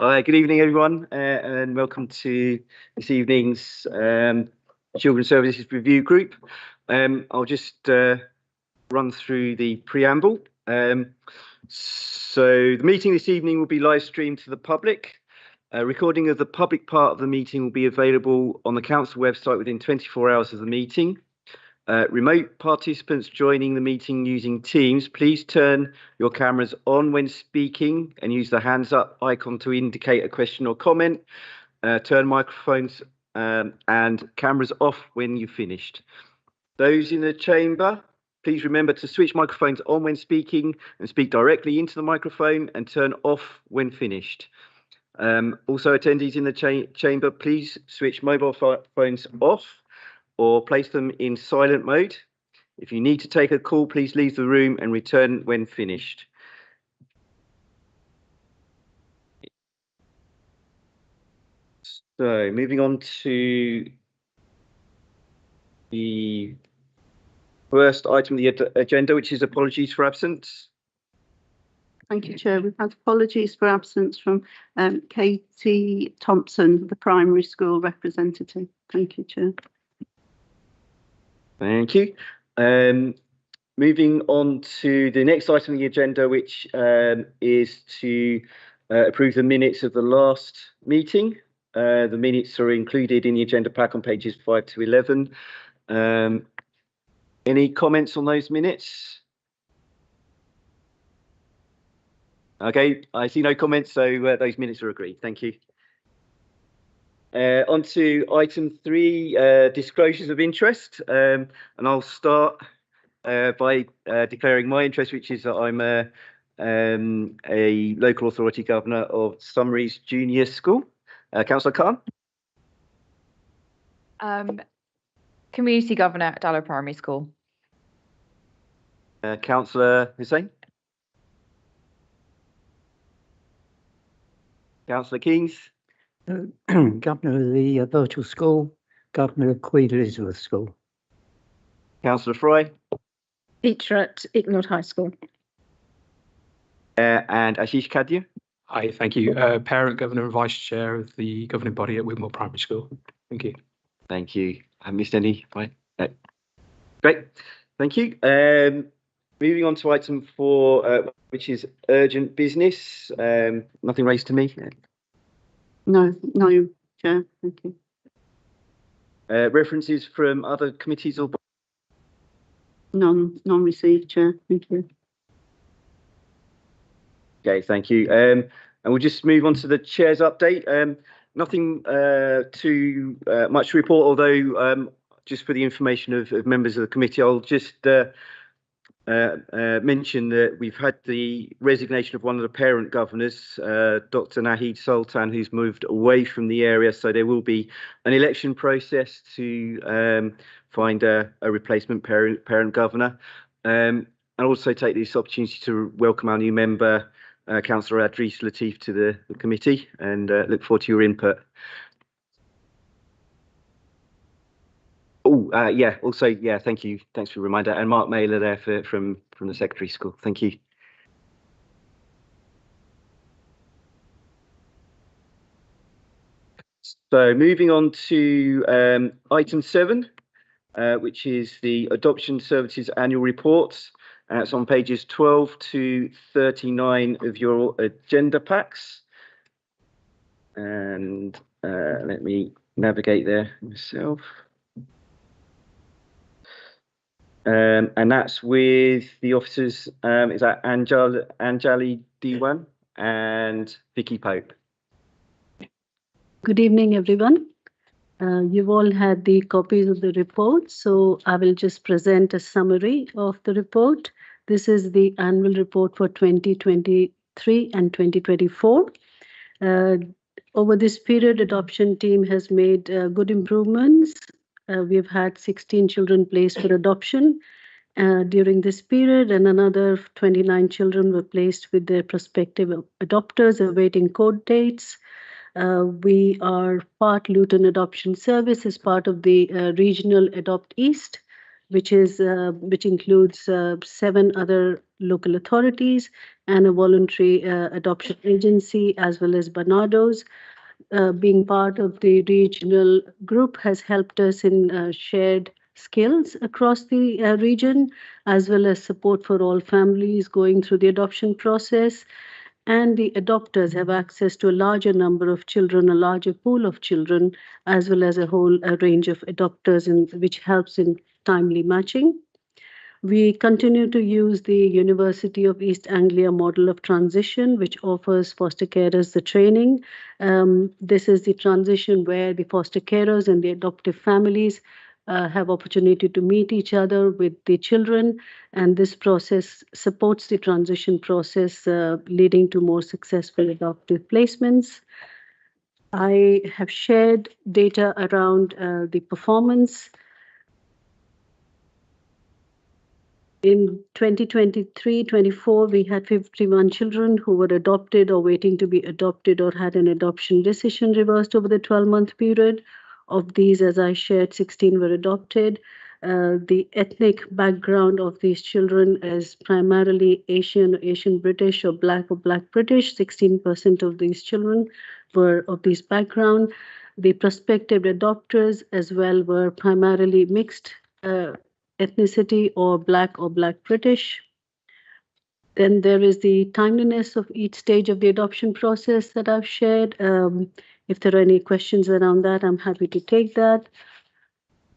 Good evening, everyone, and welcome to this evening's Children's Services Review Group. I'll just run through the preamble. So the meeting this evening will be live streamed to the public. A recording of the public part of the meeting will be available on the council website within 24 hours of the meeting. Remote participants joining the meeting using Teams, please turn your cameras on when speaking and use the hands up icon to indicate a question or comment. Turn microphones and cameras off when you've finished. Those in the chamber, please remember to switch microphones on when speaking and speak directly into the microphone and turn off when finished. Also, attendees in the chamber, please switch mobile phones off or place them in silent mode. If you need to take a call, please leave the room and return when finished. So, moving on to the first item of the agenda, which is apologies for absence. Thank you, Chair. We've had apologies for absence from Katie Thompson, the primary school representative. Thank you, Chair. Thank you. Moving on to the next item on the agenda, which is to approve the minutes of the last meeting. The minutes are included in the agenda pack on pages 5 to 11. Any comments on those minutes? Okay, I see no comments, so those minutes are agreed. Thank you. On to item 3, disclosures of interest, and I'll start by declaring my interest, which is that I'm a local authority governor of Summaries Junior School. Councillor Khan? Community governor at Dallow Primary School. Councillor Hussain? Councillor Keynes? Governor of the virtual school, Governor of Queen Elizabeth School. Councillor Fry? Teacher at Icknield High School. And Ashish Kadia? Hi, thank you. Parent, Governor and Vice Chair of the governing body at Wigmore Primary School. Thank you. Thank you. I missed any? Right. Great. Thank you. Moving on to item 4, which is urgent business. Nothing raised to me. No, Chair. Thank you. References from other committees or None received, Chair. Thank you. Okay, thank you. And we'll just move on to the chair's update. Nothing too much to report, although just for the information of members of the committee, I'll just mention that we've had the resignation of one of the parent governors, Dr. Nahid Sultan, who's moved away from the area. So there will be an election process to find a replacement parent governor. And also take this opportunity to welcome our new member, Councillor Adris Latif, to the committee, and look forward to your input. Yeah, also, yeah, thank you. Thanks for the reminder. And Mark Mailer there from the secondary school. Thank you. So moving on to item 7, which is the Adoption Services Annual Reports. It's on pages 12 to 39 of your agenda packs. And let me navigate there myself. And that's with the officers, is that Anjali Diwan and Vicky Pope. Good evening, everyone. You've all had the copies of the report, so I will just present a summary of the report. This is the annual report for 2023 and 2024. Over this period, adoption team has made good improvements. We've had 16 children placed for adoption during this period, and another 29 children were placed with their prospective adopters awaiting court dates. We are part Luton Adoption Service as part of the regional Adopt East. which includes 7 other local authorities and a voluntary adoption agency, as well as Barnardo's. Being part of the regional group has helped us in shared skills across the region, as well as support for all families going through the adoption process. And the adopters have access to a larger number of children, a larger pool of children, as well as a whole range of adopters, which helps in timely matching. We continue to use the University of East Anglia model of transition, which offers foster carers the training. This is the transition where the foster carers and the adoptive families have opportunity to meet each other with the children, and this process supports the transition process, leading to more successful adoptive placements. I have shared data around the performance. In 2023-24, we had 51 children who were adopted or waiting to be adopted or had an adoption decision reversed over the 12-month period. Of these, as I shared, 16 were adopted. The ethnic background of these children is primarily Asian British, or Black British. 16% of these children were of this background. The prospective adopters as well were primarily mixed ethnicity, or Black British. Then there is the timeliness of each stage of the adoption process that I've shared. If there are any questions around that, I'm happy to take that.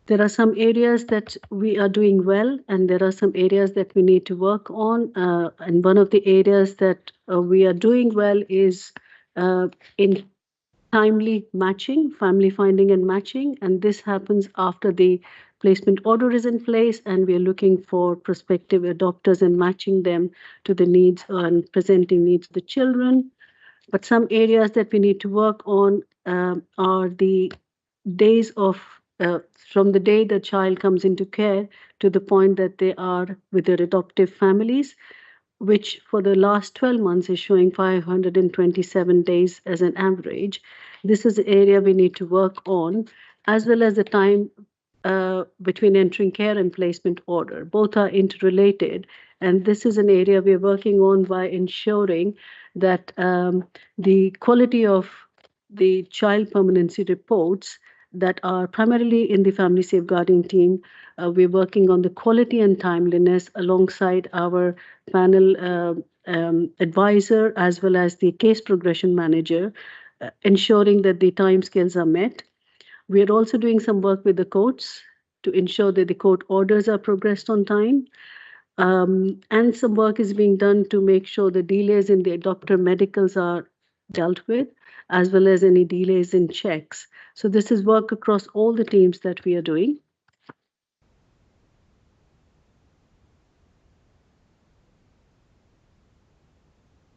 There are some areas that we are doing well, and there are some areas that we need to work on. And one of the areas that we are doing well is in timely matching, family finding and matching, and this happens after the placement order is in place, and we are looking for prospective adopters and matching them to the needs and presenting needs of the children. But some areas that we need to work on are the days of from the day the child comes into care to the point that they are with their adoptive families, which for the last 12 months is showing 527 days as an average. This is the area we need to work on, as well as the time between entering care and placement order. Both are interrelated, and this is an area we're working on by ensuring that the quality of the child permanency reports that are primarily in the family safeguarding team, we're working on the quality and timeliness alongside our panel advisor, as well as the case progression manager, ensuring that the timescales are met. We are also doing some work with the courts to ensure that the court orders are progressed on time. And some work is being done to make sure the delays in the adopter medicals are dealt with, as well as any delays in checks. So this is work across all the teams that we are doing.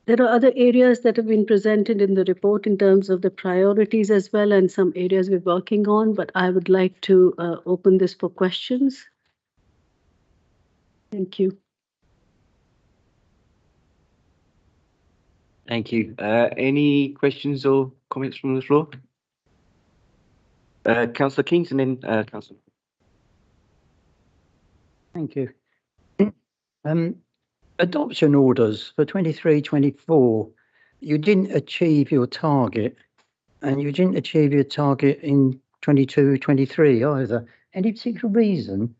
There are other areas that have been presented in the report in terms of the priorities as well, and some areas we're working on, but I would like to open this for questions. Thank you. Thank you. Any questions or comments from the floor? Councillor Keynes and then Councillor. Thank you. Adoption orders for 23-24, you didn't achieve your target, and you didn't achieve your target in 22-23 either. Any particular reason?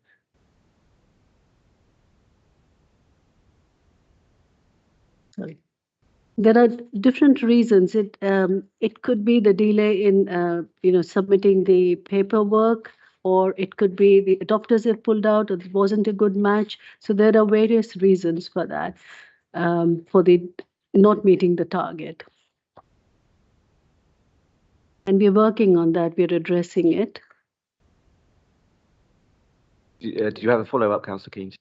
There are different reasons. It could be the delay in submitting the paperwork, or it could be the adopters have pulled out, or it wasn't a good match. So there are various reasons for that, for the not meeting the target. And we're working on that. We're addressing it. Do you have a follow-up, Councillor Keynes?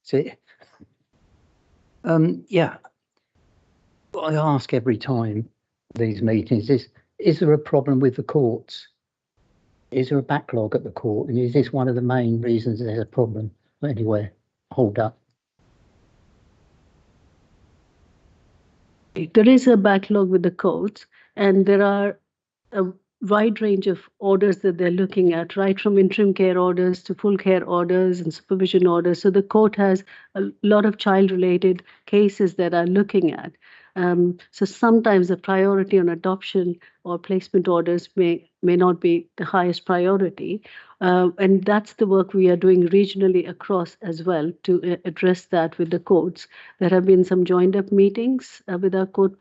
See, yeah. What I ask every time these meetings is there a problem with the courts? Is there a backlog at the court? And is this one of the main reasons there's a problem anywhere? Hold up. There is a backlog with the courts, and there are a wide range of orders that they're looking at, right from interim care orders to full care orders and supervision orders. So the court has a lot of child-related cases that are looking at. So sometimes the priority on adoption or placement orders may not be the highest priority. And that's the work we are doing regionally across as well to address that with the courts. There have been some joined up meetings with our court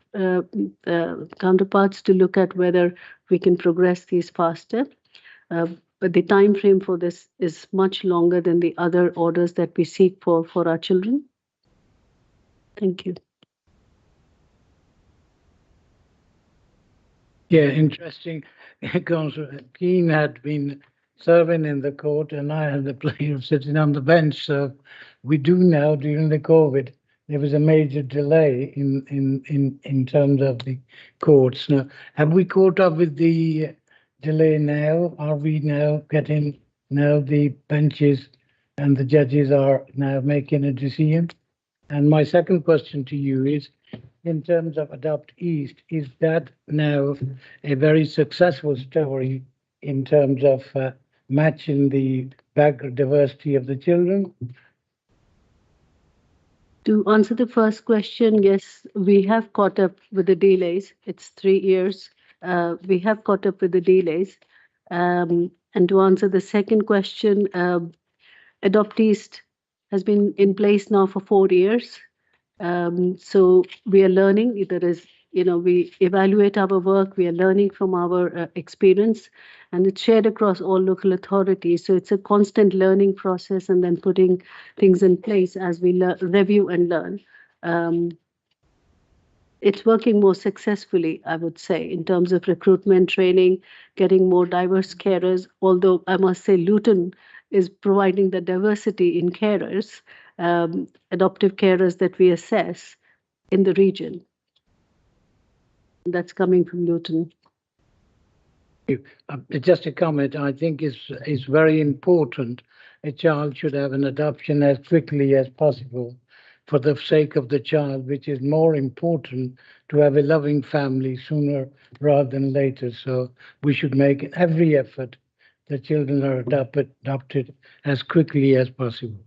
counterparts to look at whether we can progress these faster. But the time frame for this is much longer than the other orders that we seek for our children. Thank you. Yeah, interesting. Councillor Keane had been serving in the court, and I had the pleasure of sitting on the bench. So we do now, during the COVID, there was a major delay in terms of the courts. Now, have we caught up with the delay now? Are we now getting the benches and the judges are now making a decision? And my second question to you is, in terms of Adopt East, is that now a very successful story in terms of matching the background diversity of the children? To answer the first question, yes, we have caught up with the delays. It's 3 years. We have caught up with the delays. And to answer the second question, Adopt East has been in place now for 4 years. So we are learning. There is, we evaluate our work. We are learning from our experience, and it's shared across all local authorities. So it's a constant learning process, and then putting things in place as we review and learn. It's working more successfully, I would say, in terms of recruitment, training, getting more diverse carers. Although I must say, Luton is providing the diversity in carers, adoptive carers that we assess in the region. That's coming from Luton. Just a comment, I think is very important. A child should have an adoption as quickly as possible for the sake of the child, which is more important to have a loving family sooner rather than later. So we should make every effort that children are adopted as quickly as possible.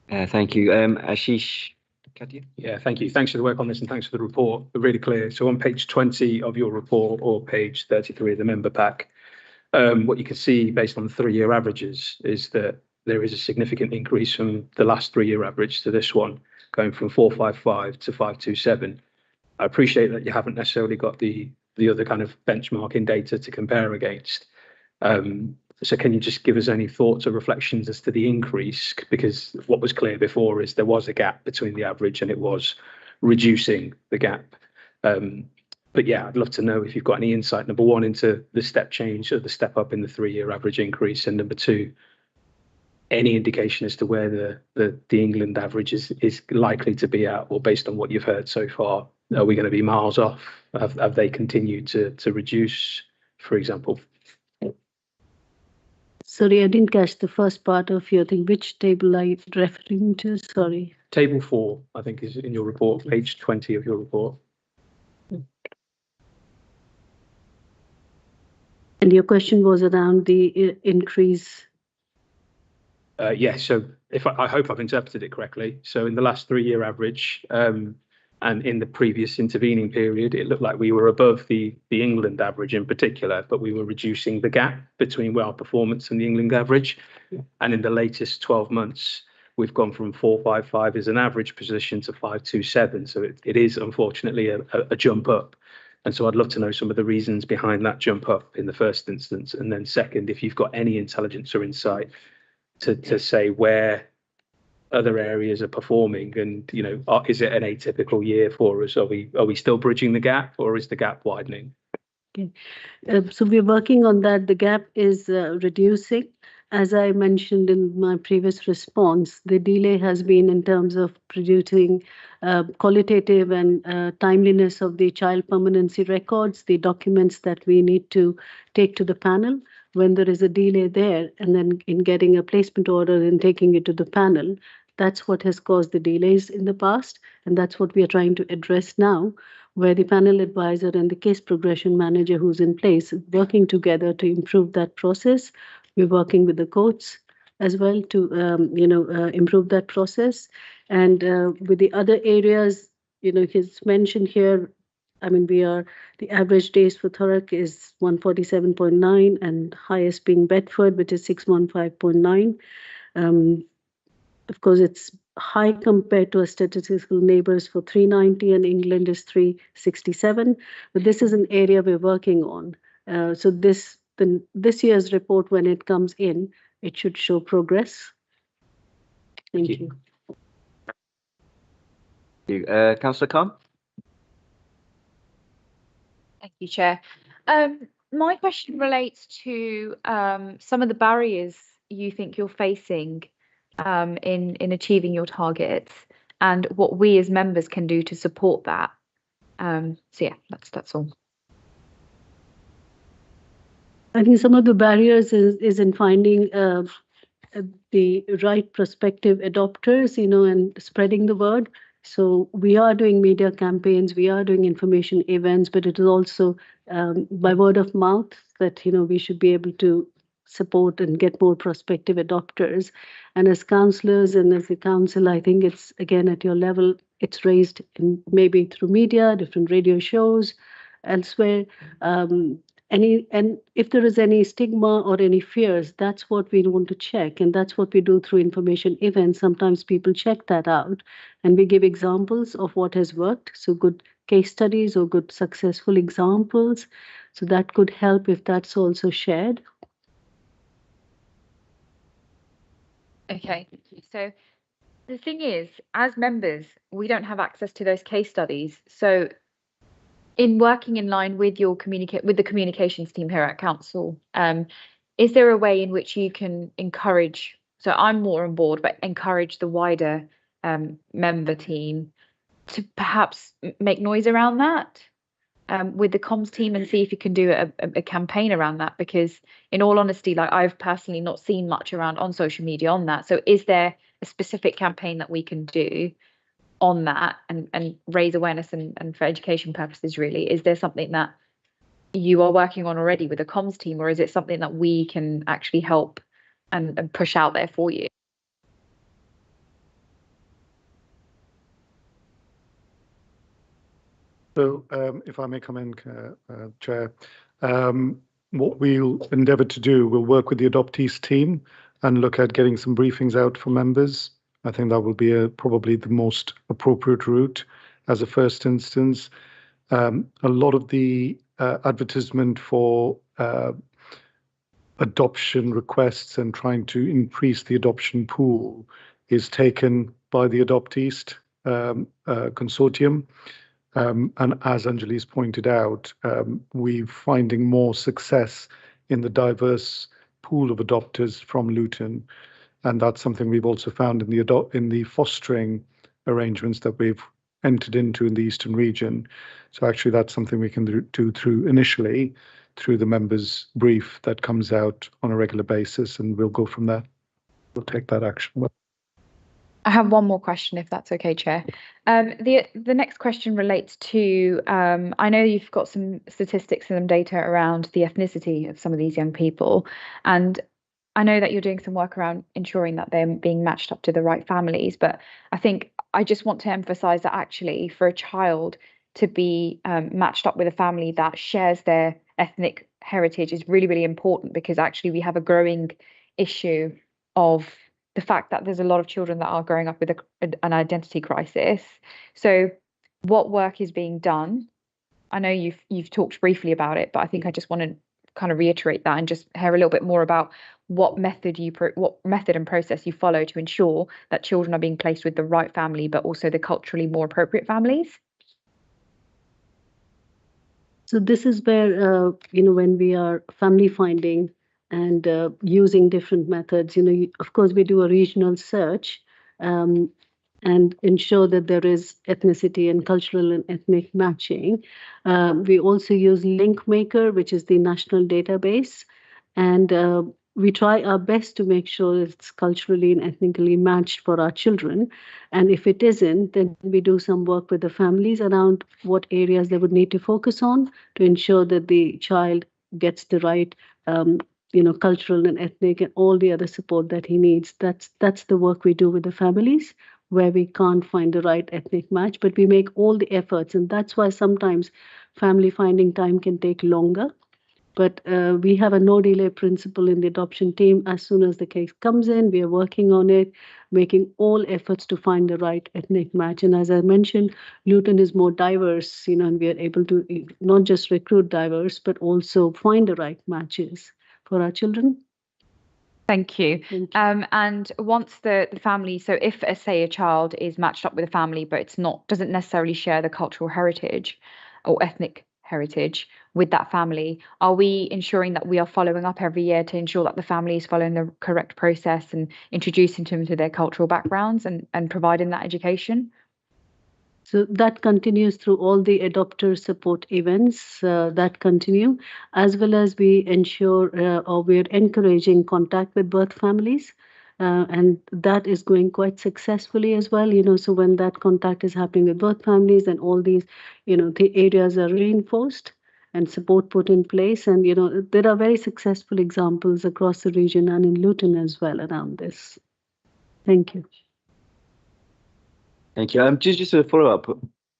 Thank you. Ashish Katia? Yeah, thank you. Thanks for the work on this and thanks for the report. Really clear. So on page 20 of your report or page 33 of the member pack, what you can see based on the 3-year averages is that there is a significant increase from the last 3-year average to this one, going from 455 to 527. I appreciate that you haven't necessarily got the other kind of benchmarking data to compare against. So can you just give us any thoughts or reflections as to the increase? Because what was clear before is there was a gap between the average and it was reducing the gap. But yeah, I'd love to know if you've got any insight, number one, into the step change or the step up in the 3-year average increase, and number two, any indication as to where the England average is likely to be at, or based on what you've heard so far, are we going to be miles off? Have they continued to reduce, for example? Sorry, I didn't catch the first part of your thing. Which table are you referring to? Sorry. Table 4, I think, is in your report, page 20 of your report. And your question was around the increase. Yes, so if I hope I've interpreted it correctly. So in the last 3-year average, and in the previous intervening period, it looked like we were above the England average in particular, but we were reducing the gap between our performance and the England average. Yeah. And in the latest 12 months, we've gone from 455 as an average position to 527. So it is unfortunately a jump up. And so I'd love to know some of the reasons behind that jump up in the first instance. And then second, if you've got any intelligence or insight to say where other areas are performing, and is it an atypical year for us? Are we still bridging the gap, or is the gap widening? Okay, so we're working on that. The gap is reducing. As I mentioned in my previous response, the delay has been in terms of producing qualitative and timeliness of the child permanency records, the documents that we need to take to the panel. When there is a delay there, and then in getting a placement order and taking it to the panel, That's what has caused the delays in the past, and that's what we are trying to address now, where the panel advisor and the case progression manager who's in place working together to improve that process. We're working with the courts as well to improve that process, and with the other areas, he's mentioned here. I mean, the average days for Thurrock is 147.9, and highest being Bedford, which is 615.9. Of course, it's high compared to our statistical neighbors for 390, and England is 367. But this is an area we're working on. So this year's report, when it comes in, it should show progress. Thank you. Councillor Khan? Thank you, Chair. My question relates to some of the barriers you think you're facing in achieving your targets, and what we as members can do to support that. So yeah, that's all. I think some of the barriers is in finding the right prospective adopters, and spreading the word. So we are doing media campaigns, we are doing information events, but it is also by word of mouth that, we should be able to support and get more prospective adopters. And as councillors and as the council, I think it's, again, at your level, it's raised in maybe through media, different radio shows, elsewhere. And if there is any stigma or any fears, that's what we want to check. And that's what we do through information events. Sometimes people check that out and we give examples of what has worked. So good case studies or good successful examples. So that could help if that's also shared. Okay, thank you. So the thing is, as members, we don't have access to those case studies. So in working in line with your with the communications team here at council, is there a way in which you can encourage, so I'm more on board, but encourage the wider member team to perhaps make noise around that with the comms team, and see if you can do a campaign around that? Because in all honesty, like, I've personally not seen much around on social media on that. So is there a specific campaign that we can do on that and raise awareness and for education purposes? Really, is there something that you are working on already with the comms team, or is it something that we can actually help and push out there for you? So if I may come in, Chair, what we'll endeavour to do, we'll work with the adoptees team and look at getting some briefings out for members. I think that will be probably the most appropriate route as a first instance. A lot of the advertisement for adoption requests and trying to increase the adoption pool is taken by the Adopteast consortium. And as Anjali's pointed out, we're finding more success in the diverse pool of adopters from Luton. And that's something we've also found in the fostering arrangements that we've entered into in the Eastern region. So actually that's something we can do initially through the members' brief that comes out on a regular basis, and we'll go from there. We'll take that action. I have one more question, if that's okay, Chair. The next question relates to, I know you've got some statistics and some data around the ethnicity of some of these young people, and I know that you're doing some work around ensuring that they're being matched up to the right families, but I think I just want to emphasize that actually for a child to be matched up with a family that shares their ethnic heritage is really, really important, because actually we have a growing issue of the fact that there's a lot of children that are growing up with an identity crisis. So what work is being done? I know you've talked briefly about it, but I think I just want to kind of reiterate that and just hear a little bit more about what method and process you follow to ensure that children are being placed with the right family, but also the culturally more appropriate families. So this is where, when we are family finding and using different methods, of course, we do a regional search and ensure that there is ethnicity and cultural and ethnic matching. We also use LinkMaker, which is the national database. And we try our best to make sure it's culturally and ethnically matched for our children. And if it isn't, then we do some work with the families around what areas they would need to focus on to ensure that the child gets the right, cultural and ethnic and all the other support that he needs. That's the work we do with the families where we can't find the right ethnic match, but we make all the efforts. And that's why sometimes family finding time can take longer. But we have a no delay principle in the adoption team. As soon as the case comes in, we are working on it, making all efforts to find the right ethnic match. And as I mentioned, Luton is more diverse, and we are able to not just recruit diverse, but also find the right matches for our children. Thank you. Thank you. And once the family, so if say a child is matched up with a family, but doesn't necessarily share the cultural heritage or ethnic heritage with that family, are we ensuring that we are following up every year to ensure that the family is following the correct process and introducing them to their cultural backgrounds and providing that education? So that continues through all the adopter support events that continue, as well as we ensure or we're encouraging contact with birth families. And that is going quite successfully as well. So when that contact is happening with birth families and all these, the areas are reinforced and support put in place. And, there are very successful examples across the region and in Luton as well around this. Thank you. Thank you. Just a follow up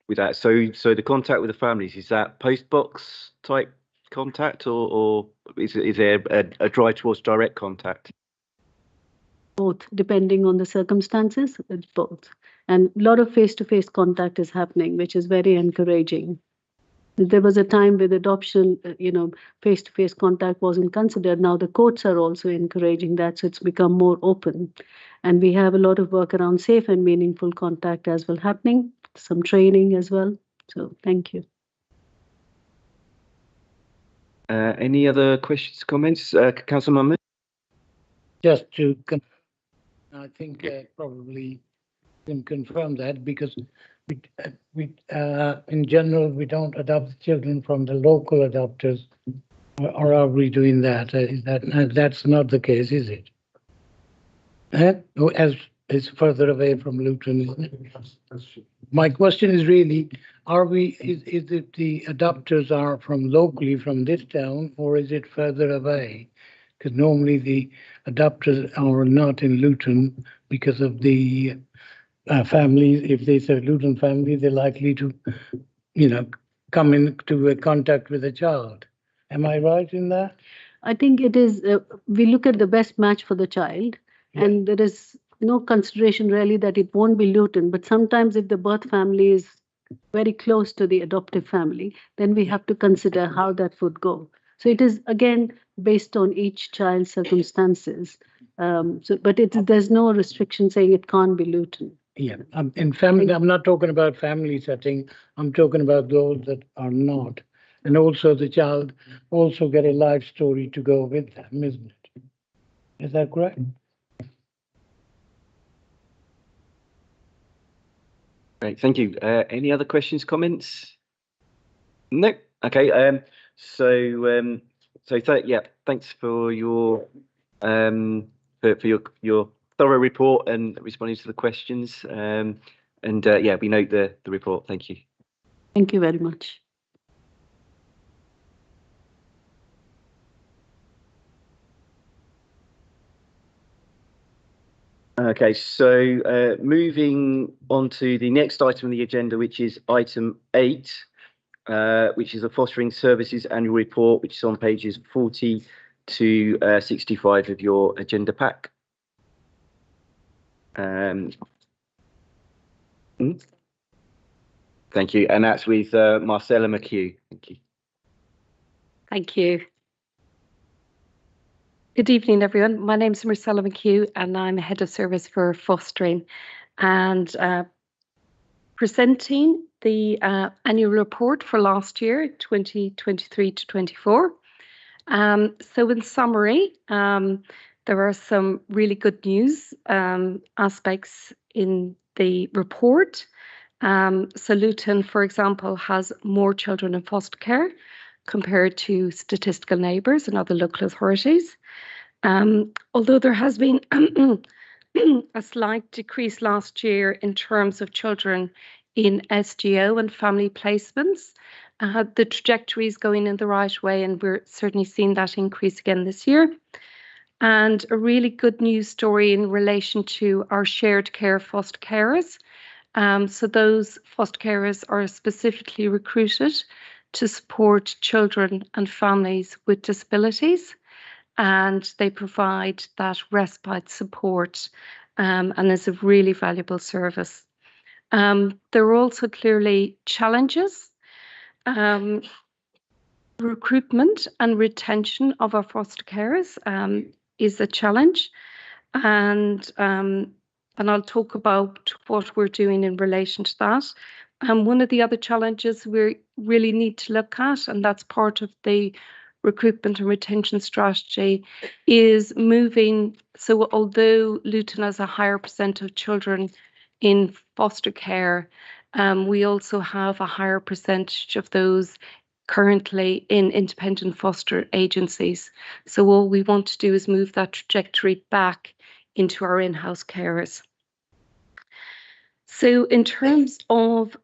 with that. So the contact with the families, is that post box type contact, or is there a drive towards direct contact? Both, depending on the circumstances, it's both. And a lot of face-to-face contact is happening, which is very encouraging. There was a time with adoption, face-to-face contact wasn't considered. Now the courts are also encouraging that, so it's become more open. And we have a lot of work around safe and meaningful contact as well happening, some training as well. So thank you. Any other questions, comments? Councillor Mahmood? Just to, I think probably can confirm that, because we in general, we don't adopt children from the local adopters, or are we doing that? That's not the case, is it? As it's further away from Luton, isn't it? My question is really, is it the adopters are from locally from this town, or is it further away? Because normally the adopters are not in Luton because of the families. If they say Luton family, they're likely to, come into contact with a child. Am I right in that? I think it is, we look at the best match for the child, and there is no consideration really that it won't be Luton. But sometimes if the birth family is very close to the adoptive family, then we have to consider how that would go. So it is, again, based on each child's circumstances. But there's no restriction saying it can't be Luton. Yeah, in family, I'm not talking about family setting. I'm talking about those that are not. And also the child also get a life story to go with them, isn't it? Is that correct? Great, thank you. Any other questions, comments? No. Okay. Thanks for your your thorough report and responding to the questions. We note the report. Thank you. Thank you very much. Okay, so moving on to the next item on the agenda, which is item 8, which is the Fostering Services Annual Report, which is on pages 40 to 65 of your agenda pack. Thank you, and that's with Marcella McHugh. Thank you. Thank you. Good evening, everyone. My name is Marcella McHugh, and I'm Head of Service for Fostering, and presenting the annual report for last year, 2023 to 24. So in summary, there are some really good news aspects in the report. So Luton, for example, has more children in foster care compared to statistical neighbours and other local authorities. Although there has been a slight decrease last year in terms of children in SGO and family placements, the trajectory is going in the right way, and we're certainly seeing that increase again this year. And a really good news story in relation to our shared care foster carers. So those foster carers are specifically recruited to support children and families with disabilities, and they provide that respite support, and is a really valuable service. There are also clearly challenges. Recruitment and retention of our foster carers is a challenge, and I'll talk about what we're doing in relation to that. One of the other challenges we really need to look at, and that's part of the recruitment and retention strategy, is moving. So although Luton has a higher percent of children in foster care, we also have a higher percentage of those currently in independent foster agencies. So all we want to do is move that trajectory back into our in-house carers. So in terms of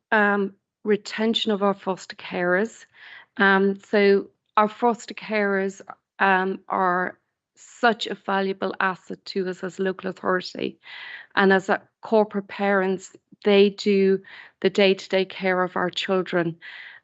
retention of our foster carers, so our foster carers are such a valuable asset to us as a local authority, and as a corporate parents, they do the day-to-day care of our children.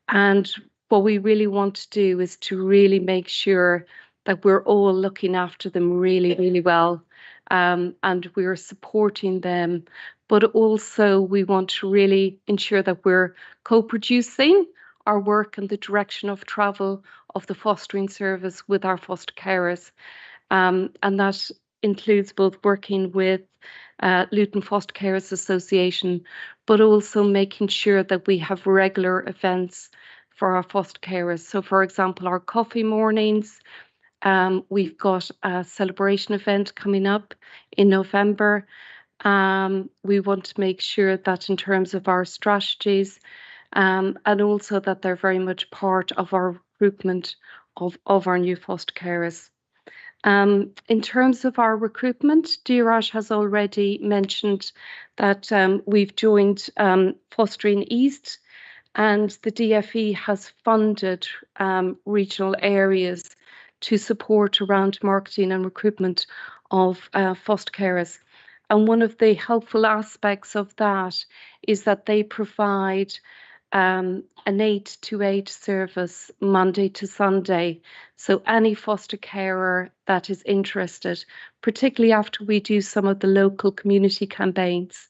And what we really want to do is to really make sure that we're all looking after them really, really well, and we're supporting them. But also we want to really ensure that we're co-producing our work and the direction of travel of the fostering service with our foster carers. And that includes both working with Luton Foster Carers Association, but also making sure that we have regular events for our foster carers. So for example, our coffee mornings, we've got a celebration event coming up in November. We want to make sure that in terms of our strategies, and also that they're very much part of our recruitment of our new foster carers. In terms of our recruitment, Dheeraj has already mentioned that we've joined Fostering East, and the DFE has funded regional areas to support around marketing and recruitment of foster carers. And one of the helpful aspects of that is that they provide an 8 to 8 service Monday to Sunday. So any foster carer that is interested, particularly after we do some of the local community campaigns,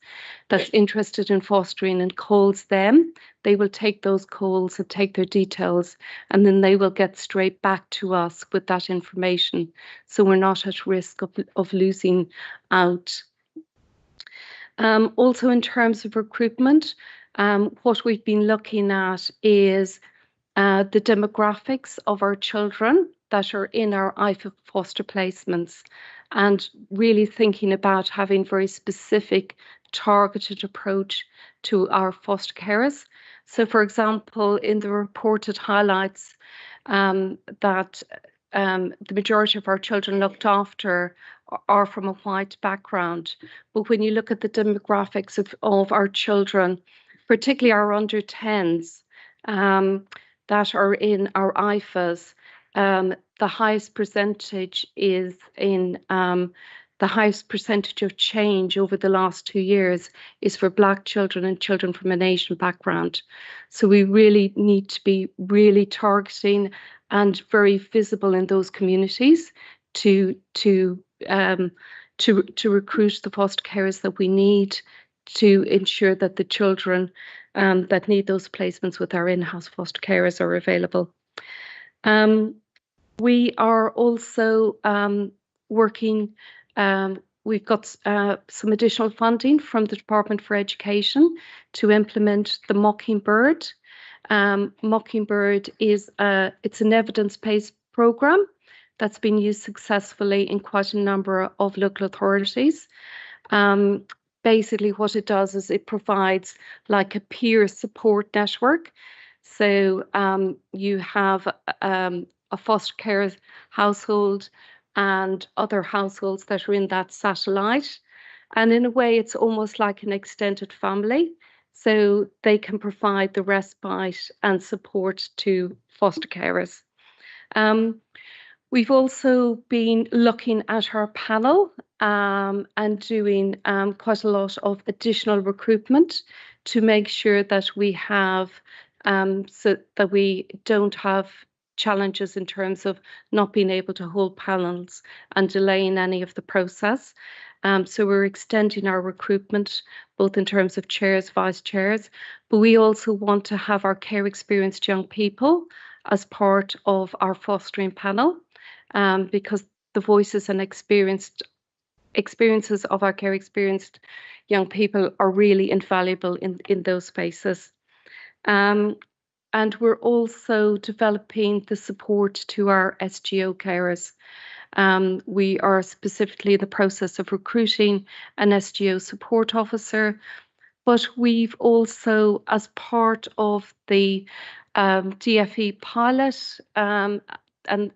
that's interested in fostering and calls them, they will take those calls and take their details, and then they will get straight back to us with that information. So we're not at risk of losing out. Also in terms of recruitment, what we've been looking at is the demographics of our children that are in our IFA foster placements, and really thinking about having very specific targeted approach to our foster carers. So for example, in the report it highlights that the majority of our children looked after are from a white background. But when you look at the demographics of our children, particularly our under 10s that are in our IFAs, the highest percentage is in the highest percentage of change over the last 2 years is for Black children and children from an Asian background. So we really need to be really targeting and very visible in those communities to recruit the foster carers that we need to ensure that the children that need those placements with our in-house foster carers are available. We are also working, we've got some additional funding from the Department for Education to implement the Mockingbird. Mockingbird is it's an evidence-based programme that's been used successfully in quite a number of local authorities. Basically what it does is it provides like a peer support network. So you have a foster care household, and other households that are in that satellite. And in a way, it's almost like an extended family. So they can provide the respite and support to foster carers. We've also been looking at our panel and doing quite a lot of additional recruitment to make sure that we have, so that we don't have challenges in terms of not being able to hold panels and delaying any of the process. So we're extending our recruitment, both in terms of chairs, vice chairs, but we also want to have our care experienced young people as part of our fostering panel, because the voices and experiences of our care experienced young people are really invaluable in those spaces. And we're also developing the support to our SGO carers. We are specifically in the process of recruiting an SGO support officer, but we've also, as part of the DFE pilot, and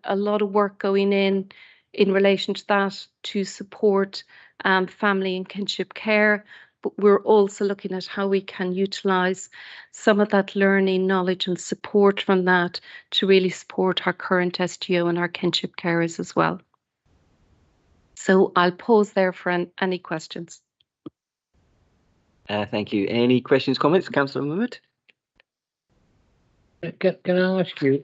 a lot of work going in relation to that to support family and kinship care. But we're also looking at how we can utilise some of that learning, knowledge and support from that to really support our current SGO and our kinship carers as well. So I'll pause there for any questions. Thank you. Any questions, comments, Councillor Mahmood? Can I ask you,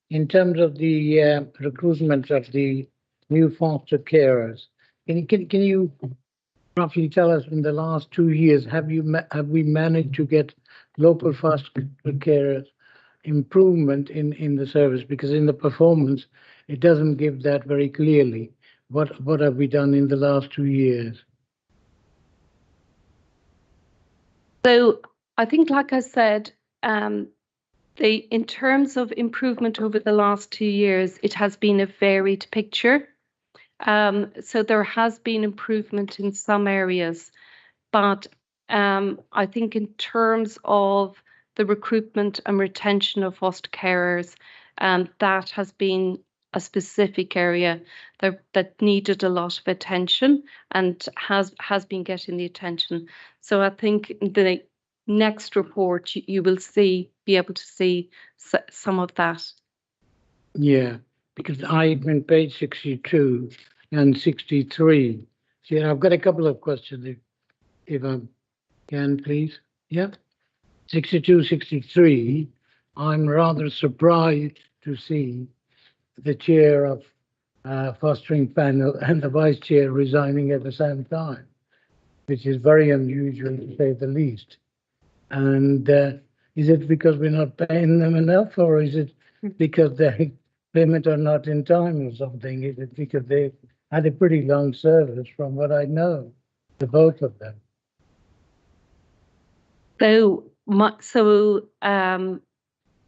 in terms of the recruitment of the new foster carers, can you roughly tell us, in the last 2 years, have we managed to get local foster carers improvement in the service? Because in the performance, it doesn't give that very clearly. What have we done in the last 2 years? So I think, like I said, in terms of improvement over the last 2 years, it has been a varied picture. So there has been improvement in some areas, but I think in terms of the recruitment and retention of foster carers, that has been a specific area that needed a lot of attention and has been getting the attention. So I think the next report you will be able to see some of that. Yeah, because in page 62 and 63. See, I've got a couple of questions, if I can, please. Yeah, 62, 63. I'm rather surprised to see the chair of fostering panel and the vice chair resigning at the same time, which is very unusual to say the least. And is it because we're not paying them enough, or is it because their payment are not in time or something? Is it because they had a pretty long service, from what I know, the both of them? So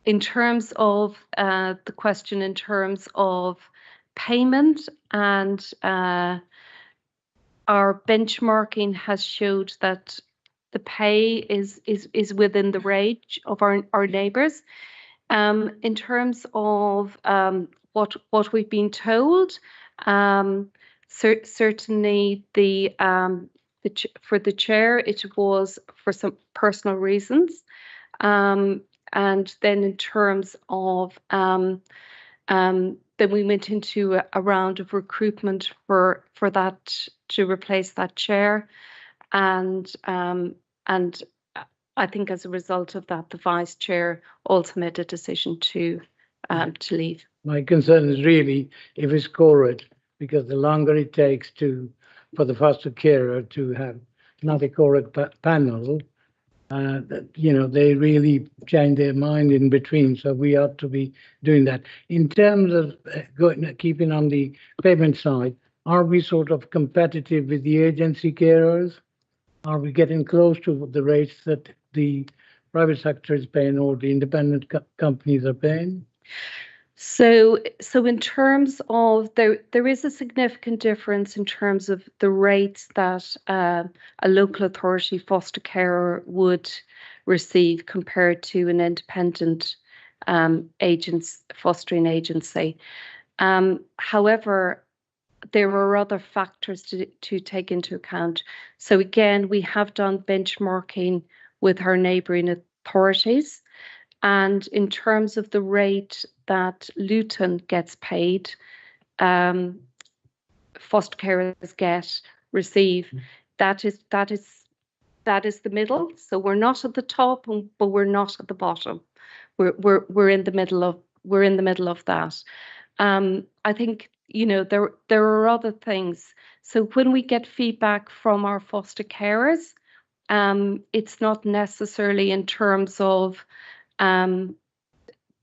in terms of the question, in terms of payment, and our benchmarking has showed that the pay is within the range of our neighbours. In terms of what we've been told, certainly for the chair, it was for some personal reasons. And then in terms of then we went into a round of recruitment for that, to replace that chair, and I think as a result of that, the vice chair also made a decision to leave. My concern is really if it's co-ed, because the longer it takes for the foster carer to have another co-ed panel, they really change their mind in between. So we ought to be doing that. In terms of keeping on the payment side, are we sort of competitive with the agency carers? Are we getting close to the rates that the private sector is paying or the independent companies are paying? So in terms of, there is a significant difference in terms of the rates that a local authority foster carer would receive compared to an independent fostering agency. However, there are other factors to take into account. So again, we have done benchmarking with our neighbouring authorities. And in terms of the rate that Luton gets paid, foster carers receive, that is the middle. So we're not at the top, but we're not at the bottom. We're in the middle of that. I think, you know, there are other things. So when we get feedback from our foster carers, it's not necessarily in terms of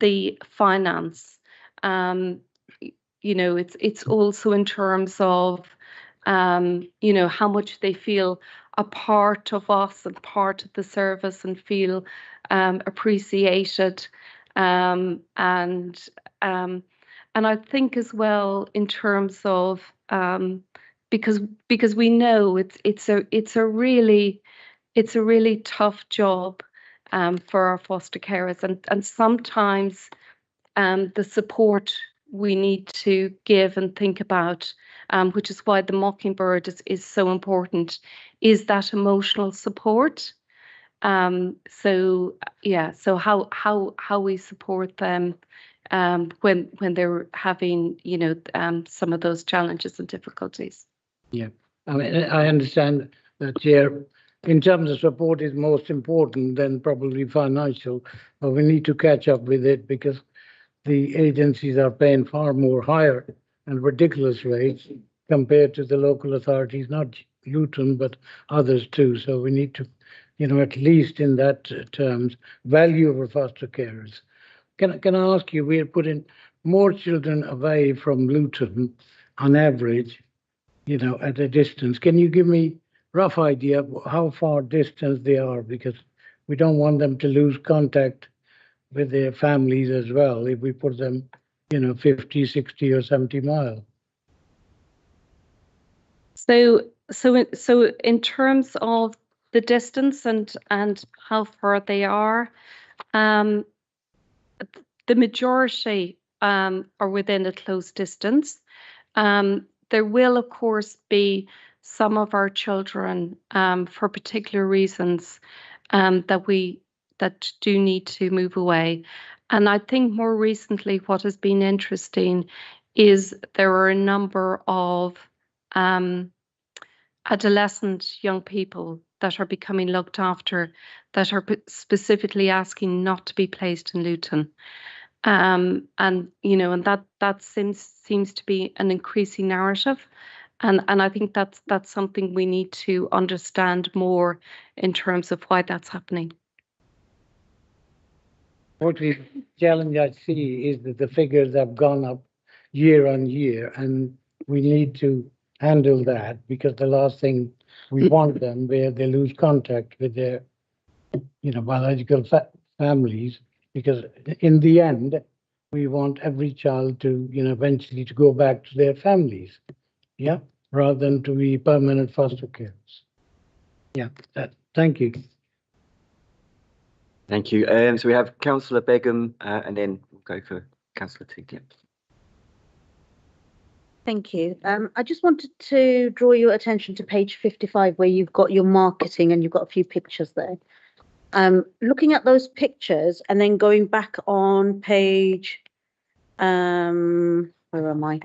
the finance. You know, it's also in terms of you know, how much they feel a part of us and part of the service and feel appreciated. And I think as well in terms of because we know it's a really tough job for our foster carers, and sometimes the support we need to give and think about, which is why the Mockingbird is so important, is that emotional support. So yeah, so how we support them when they're having, you know, some of those challenges and difficulties. Yeah, I mean, I understand that, yeah, in terms of support is most important than probably financial, but we need to catch up with it because the agencies are paying far more higher and ridiculous rates compared to the local authorities, not Luton, but others too. So we need to, you know, at least in that terms, value our foster carers. Can I ask you, we are putting more children away from Luton on average, you know, at a distance. Can you give me rough idea of how far distance they are? Because we don't want them to lose contact with their families as well if we put them, you know, 50, 60 or 70 miles. So in terms of the distance and how far they are, the majority are within a close distance. There will, of course, be some of our children for particular reasons that do need to move away. And I think more recently, what has been interesting is there are a number of adolescent young people that are becoming looked after that are specifically asking not to be placed in Luton. And you know, and that seems to be an increasing narrative, and I think that's something we need to understand more in terms of why that's happening. What the challenge I see is that the figures have gone up year on year, and we need to handle that because the last thing we want them where they lose contact with their, you know, biological families, because in the end, we want every child to, you know, eventually to go back to their families, yeah, rather than to be permanent foster carers. Yeah, thank you. Thank you. So we have Councillor Begum, and then we'll go for Councillor Tigley. Thank you. I just wanted to draw your attention to page 55, where you've got your marketing and you've got a few pictures there. Looking at those pictures and then going back on page, where am I?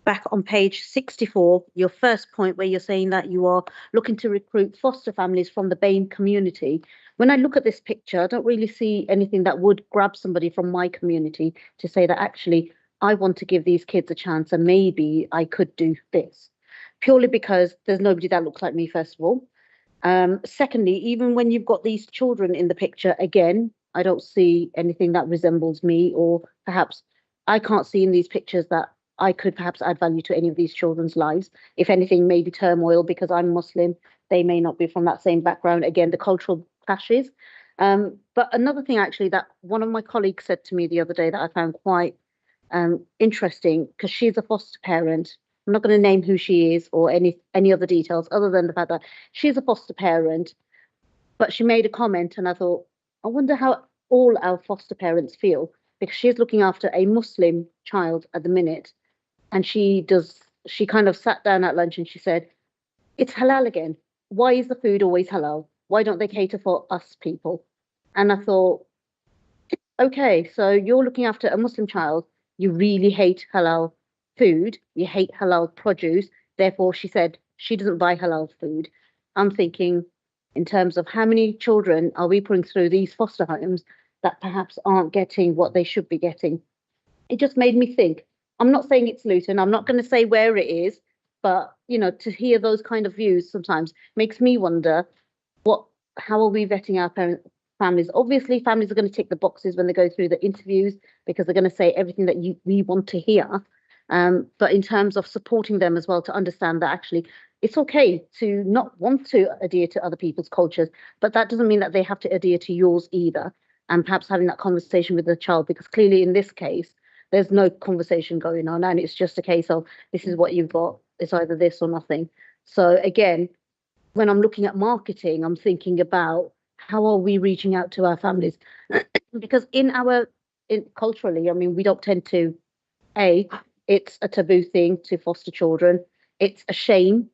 Back on page 64, your first point where you're saying that you are looking to recruit foster families from the BAME community. When I look at this picture, I don't really see anything that would grab somebody from my community to say that actually I want to give these kids a chance and maybe I could do this. Purely because there's nobody that looks like me, first of all. Secondly, even when you've got these children in the picture, again, I don't see anything that resembles me, or perhaps I can't see in these pictures that I could perhaps add value to any of these children's lives. If anything, maybe turmoil because I'm Muslim. They may not be from that same background. Again, the cultural clashes. But another thing actually that one of my colleagues said to me the other day that I found quite interesting, because she's a foster parent. I'm not going to name who she is or any other details other than the fact that she's a foster parent, but she made a comment and I thought, I wonder how all our foster parents feel, because she's looking after a Muslim child at the minute and she does she kind of sat down at lunch and she said, it's halal again. Why is the food always halal? Why don't they cater for us people? And I thought, okay, so you're looking after a Muslim child. You really hate halal food. You hate halal produce. Therefore, she said she doesn't buy halal food. I'm thinking, in terms of how many children are we putting through these foster homes that perhaps aren't getting what they should be getting? It just made me think. I'm not saying it's Luton. I'm not going to say where it is, but to hear those kind of views sometimes makes me wonder how are we vetting our families? Obviously, families are going to tick the boxes when they go through the interviews because they're going to say everything that we want to hear. But in terms of supporting them as well to understand that actually it's okay to not want to adhere to other people's cultures, but that doesn't mean that they have to adhere to yours either. And perhaps having that conversation with the child, because clearly in this case, there's no conversation going on and it's just a case of this is what you've got. It's either this or nothing. So again, when I'm looking at marketing, I'm thinking about how are we reaching out to our families? Because culturally, I mean, we don't tend to, it's a taboo thing to foster children. It's a shame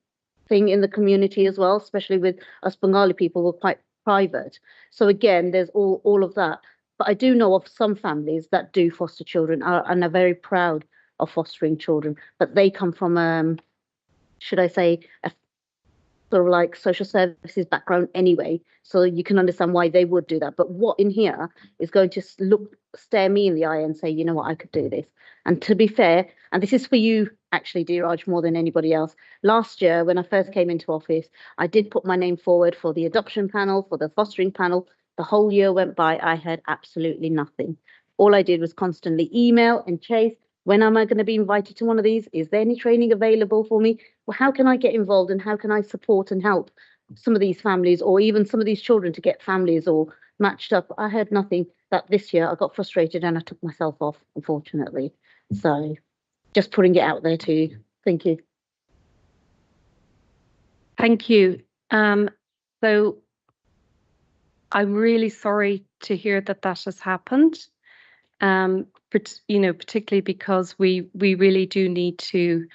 thing in the community as well, especially with us Bengali people, we're quite private. So again, there's all of that. But I do know of some families that do foster children and are very proud of fostering children, but they come from, should I say, a sort of like social services background anyway, so you can understand why they would do that. But what in here is going to stare me in the eye and say, you know what, I could do this. And to be fair, and this is for you actually, Dheeraj, more than anybody else, last year when I first came into office, I did put my name forward for the adoption panel, for the fostering panel. The whole year went by, I heard absolutely nothing. All I did was constantly email and chase. When am I going to be invited to one of these? Is there any training available for me? Well, how can I get involved and how can I support and help some of these families or even some of these children to get families or matched up? I heard nothing. That this year I got frustrated and I took myself off, unfortunately. So just putting it out there to you. Thank you. Thank you. So I'm really sorry to hear that has happened. But, particularly because we really do need to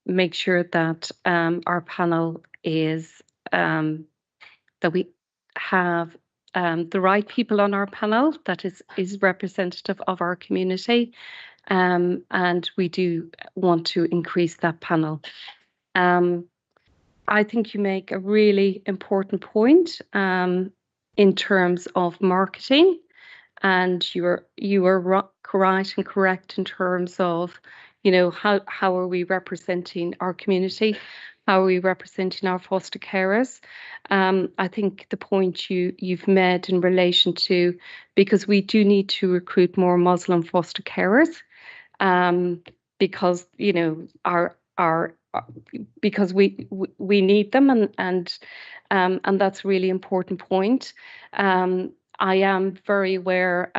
make sure that our panel is that we have the right people on our panel that is representative of our community, and we do want to increase that panel. I think you make a really important point in terms of marketing. And you are right and correct in terms of, how are we representing our community? How are we representing our foster carers? I think the point you've made in relation to, because we do need to recruit more Muslim foster carers, because because we need them, and that's a really important point. I am very aware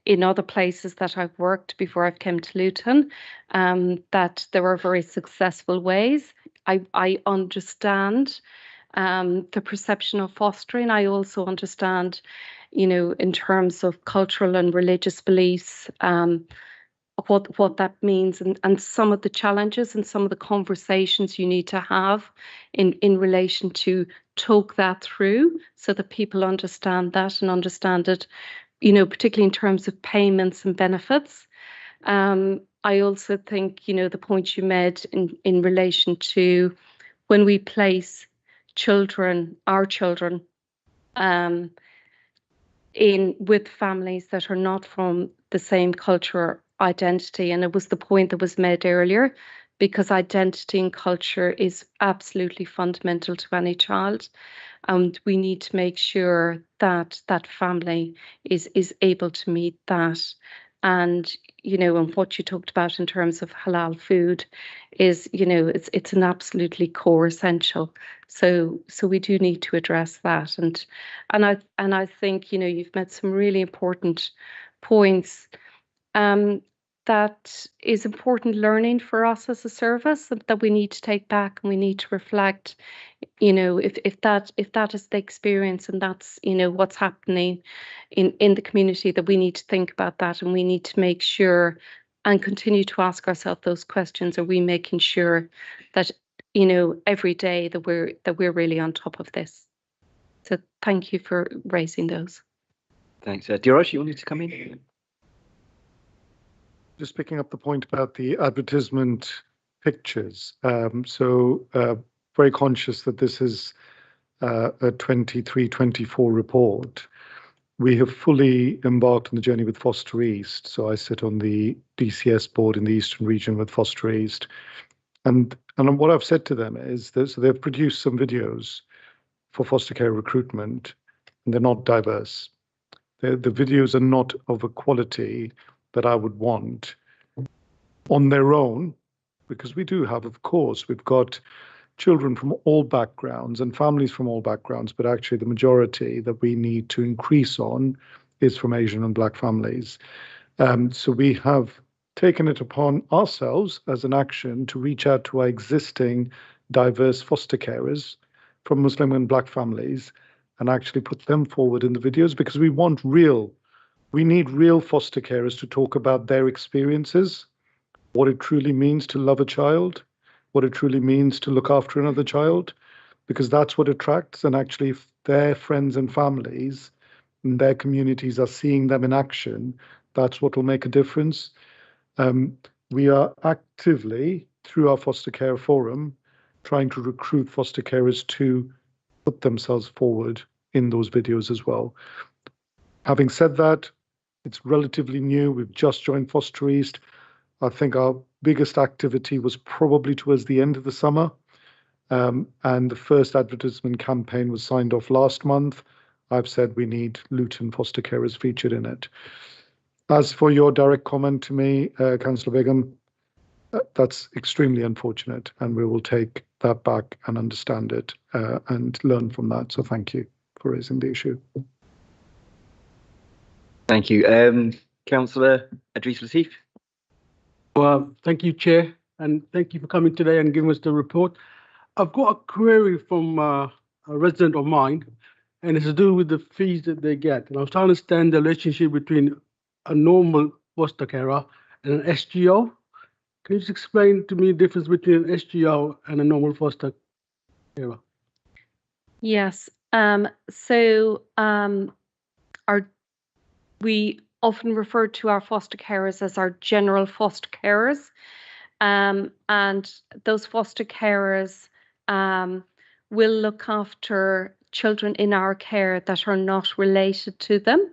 in other places that I've worked before I've come to Luton that there are very successful ways. I understand the perception of fostering. I also understand, in terms of cultural and religious beliefs, what that means and some of the challenges and some of the conversations you need to have in relation to talk that through so that people understand that and understand it, particularly in terms of payments and benefits. I also think, the point you made in relation to when we place our children, in with families that are not from the same culture identity, and it was the point that was made earlier, because identity and culture is absolutely fundamental to any child, and we need to make sure that that family is able to meet that. And and what you talked about in terms of halal food is, it's an absolutely core essential. So we do need to address that, and I think you've made some really important points. That is important learning for us as a service that we need to take back, and we need to reflect, if that is the experience and that's what's happening in the community, that we need to think about that, and we need to make sure and continue to ask ourselves those questions. Are we making sure that, every day that we're really on top of this? So thank you for raising those. Thanks. Diraj, you wanted to come in? Just picking up the point about the advertisement pictures. Very conscious that this is a 23-24 report. We have fully embarked on the journey with Foster East. So I sit on the DCS board in the Eastern region with Foster East. And what I've said to them is that so they've produced some videos for foster care recruitment, and they're not diverse. The videos are not of a quality that I would want on their own, because we do have, of course, we've got children from all backgrounds and families from all backgrounds, but actually the majority that we need to increase on is from Asian and Black families. So we have taken it upon ourselves as an action to reach out to our existing diverse foster carers from Muslim and Black families and actually put them forward in the videos, because we need real foster carers to talk about their experiences, what it truly means to love a child, what it truly means to look after another child, because that's what attracts. And actually, if their friends and families and their communities are seeing them in action, that's what will make a difference. We are actively, through our foster care forum, trying to recruit foster carers to put themselves forward in those videos as well. Having said that, it's relatively new. We've just joined Foster East. I think our biggest activity was probably towards the end of the summer. And the first advertisement campaign was signed off last month. I've said we need Luton foster carers featured in it. As for your direct comment to me, Councillor Begum, that's extremely unfortunate, and we will take that back and understand it and learn from that. So thank you for raising the issue. Thank you. Councillor Idris Latif. Well, thank you, Chair, and thank you for coming today and giving us the report. I've got a query from a resident of mine, and it's to do with the fees that they get. And I was trying to understand the relationship between a normal foster carer and an SGO. Can you just explain to me the difference between an SGO and a normal foster carer? Yes. We often refer to our foster carers as our general foster carers, and those foster carers will look after children in our care that are not related to them.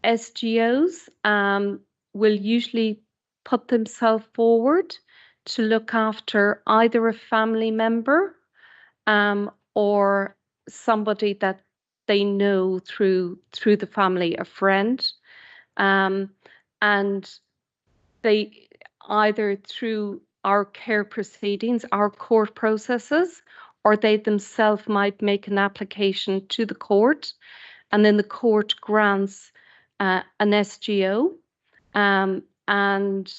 SGOs will usually put themselves forward to look after either a family member or somebody that they know through the family, a friend, and they either through our care proceedings, our court processes, or they themselves might make an application to the court, and then the court grants an SGO. And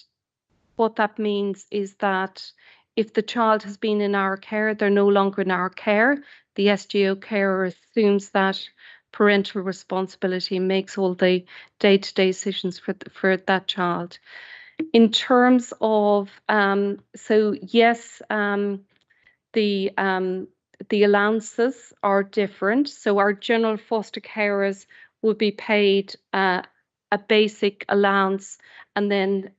what that means is that if the child has been in our care, they're no longer in our care, the SGO carer assumes that parental responsibility and makes all the day-to-day decisions for that child. In terms of, yes, the allowances are different. So our general foster carers will be paid a basic allowance, and then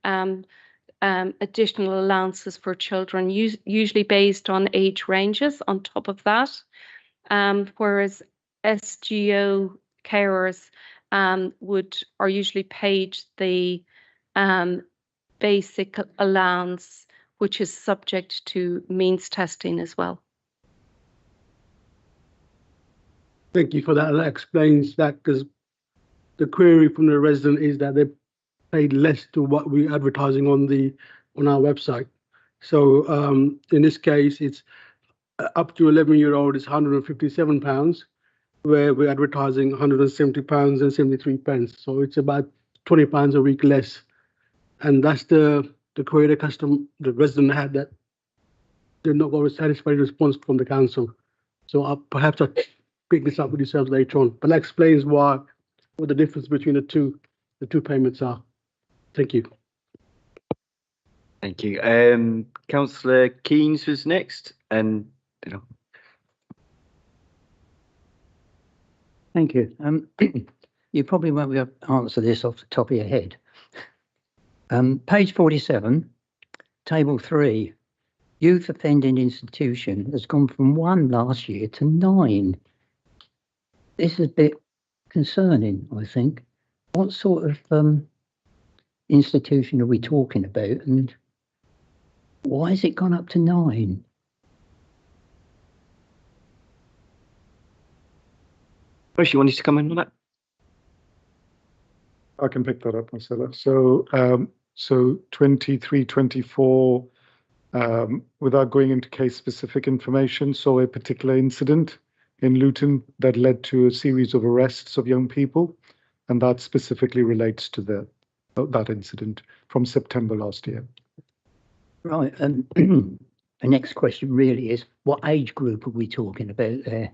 additional allowances for children, usually based on age ranges on top of that. Whereas SGO carers are usually paid the basic allowance, which is subject to means testing as well. Thank you for that. That explains that, because the query from the resident is that they paid less to what we're advertising on our website. So in this case, it's up to 11-year-old is £157, where we're advertising £170 and 73 pence. So it's about £20 a week less. And that's the query the resident had, that they're not going to satisfy the response from the council. So perhaps I'll pick this up with yourselves later on. But that explains what the difference between the two payments are. Thank you. Thank you. Councillor Keynes was next, and Thank you. You probably won't be able to answer this off the top of your head. Page 47, table 3, youth offending institution has gone from 1 last year to 9. This is a bit concerning, I think. What sort of institution are we talking about, and why has it gone up to 9? Chris, you wanted to come in on that? I can pick that up, Marcella. So 23, 24, without going into case-specific information, saw a particular incident in Luton that led to a series of arrests of young people, and that specifically relates to that incident from September last year. Right, and the next question really is, what age group are we talking about there?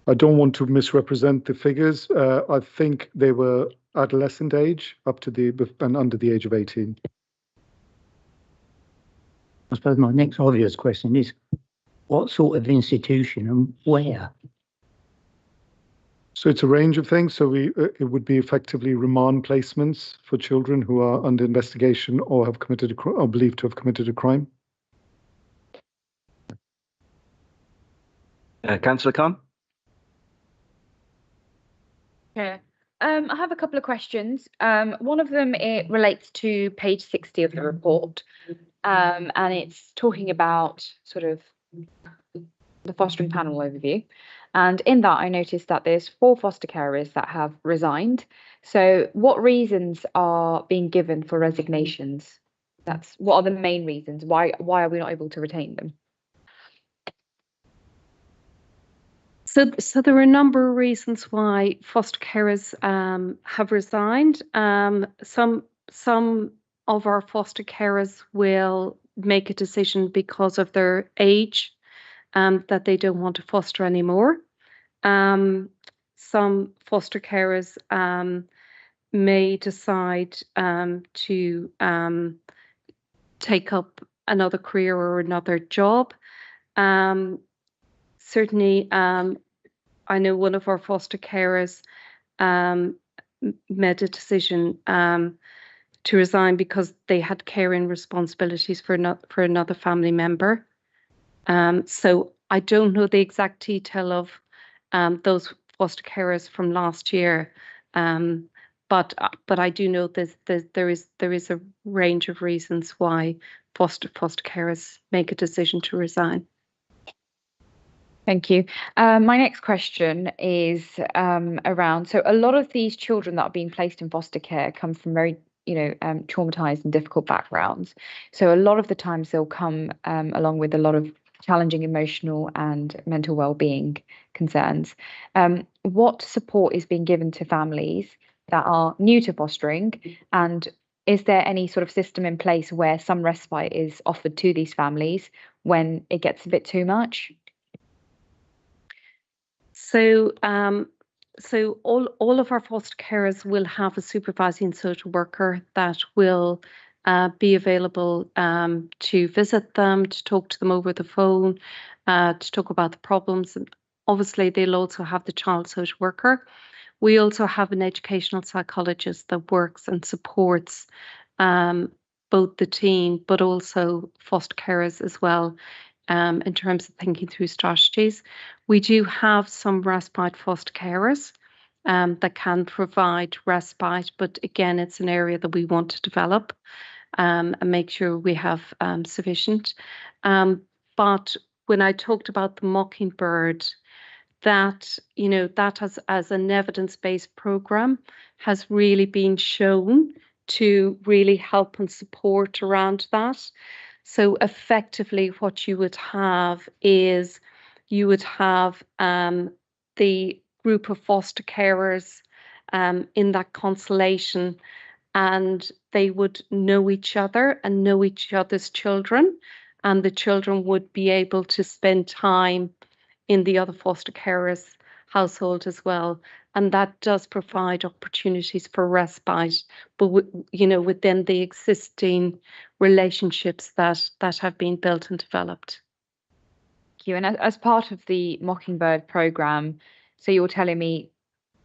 I don't want to misrepresent the figures. I think they were adolescent age up to and under the age of 18. I suppose my next obvious question is, what sort of institution and where? So it's a range of things. So it would be effectively remand placements for children who are under investigation or have committed or believed to have committed a crime. Councillor Khan? Yeah. I have a couple of questions. One of them, it relates to page 60 of the report, and it's talking about sort of the fostering panel overview. And in that, I noticed that there's 4 foster carers that have resigned. So what reasons are being given for resignations? What are the main reasons? Why are we not able to retain them? So there are a number of reasons why foster carers have resigned. Some of our foster carers will make a decision because of their age, that they don't want to foster anymore. Some foster carers may decide to take up another career or another job. Certainly, I know one of our foster carers made a decision to resign because they had caring responsibilities for another family member. So I don't know the exact detail of those foster carers from last year, but I do know there is a range of reasons why foster carers make a decision to resign. Thank you. My next question is around, so a lot of these children that are being placed in foster care come from very, traumatized and difficult backgrounds. So a lot of the times they'll come along with a lot of challenging emotional and mental well-being concerns. What support is being given to families that are new to fostering, and is there any sort of system in place where some respite is offered to these families when it gets a bit too much? So all of our foster carers will have a supervising social worker that will be available to visit them, to talk to them over the phone, to talk about the problems. And obviously, they'll also have the child social worker. We also have an educational psychologist that works and supports both the team, but also foster carers as well, in terms of thinking through strategies. We do have some respite foster carers that can provide respite, but again, it's an area that we want to develop and make sure we have sufficient. But when I talked about the Mockingbird, that that as an evidence-based program has really been shown to really help and support around that. So effectively, what you would have is you would have the group of foster carers in that constellation, and they would know each other and know each other's children, and the children would be able to spend time in the other foster carers' household as well. And that does provide opportunities for respite, but within the existing relationships that have been built and developed. Thank you. And as part of the Mockingbird program, so you're telling me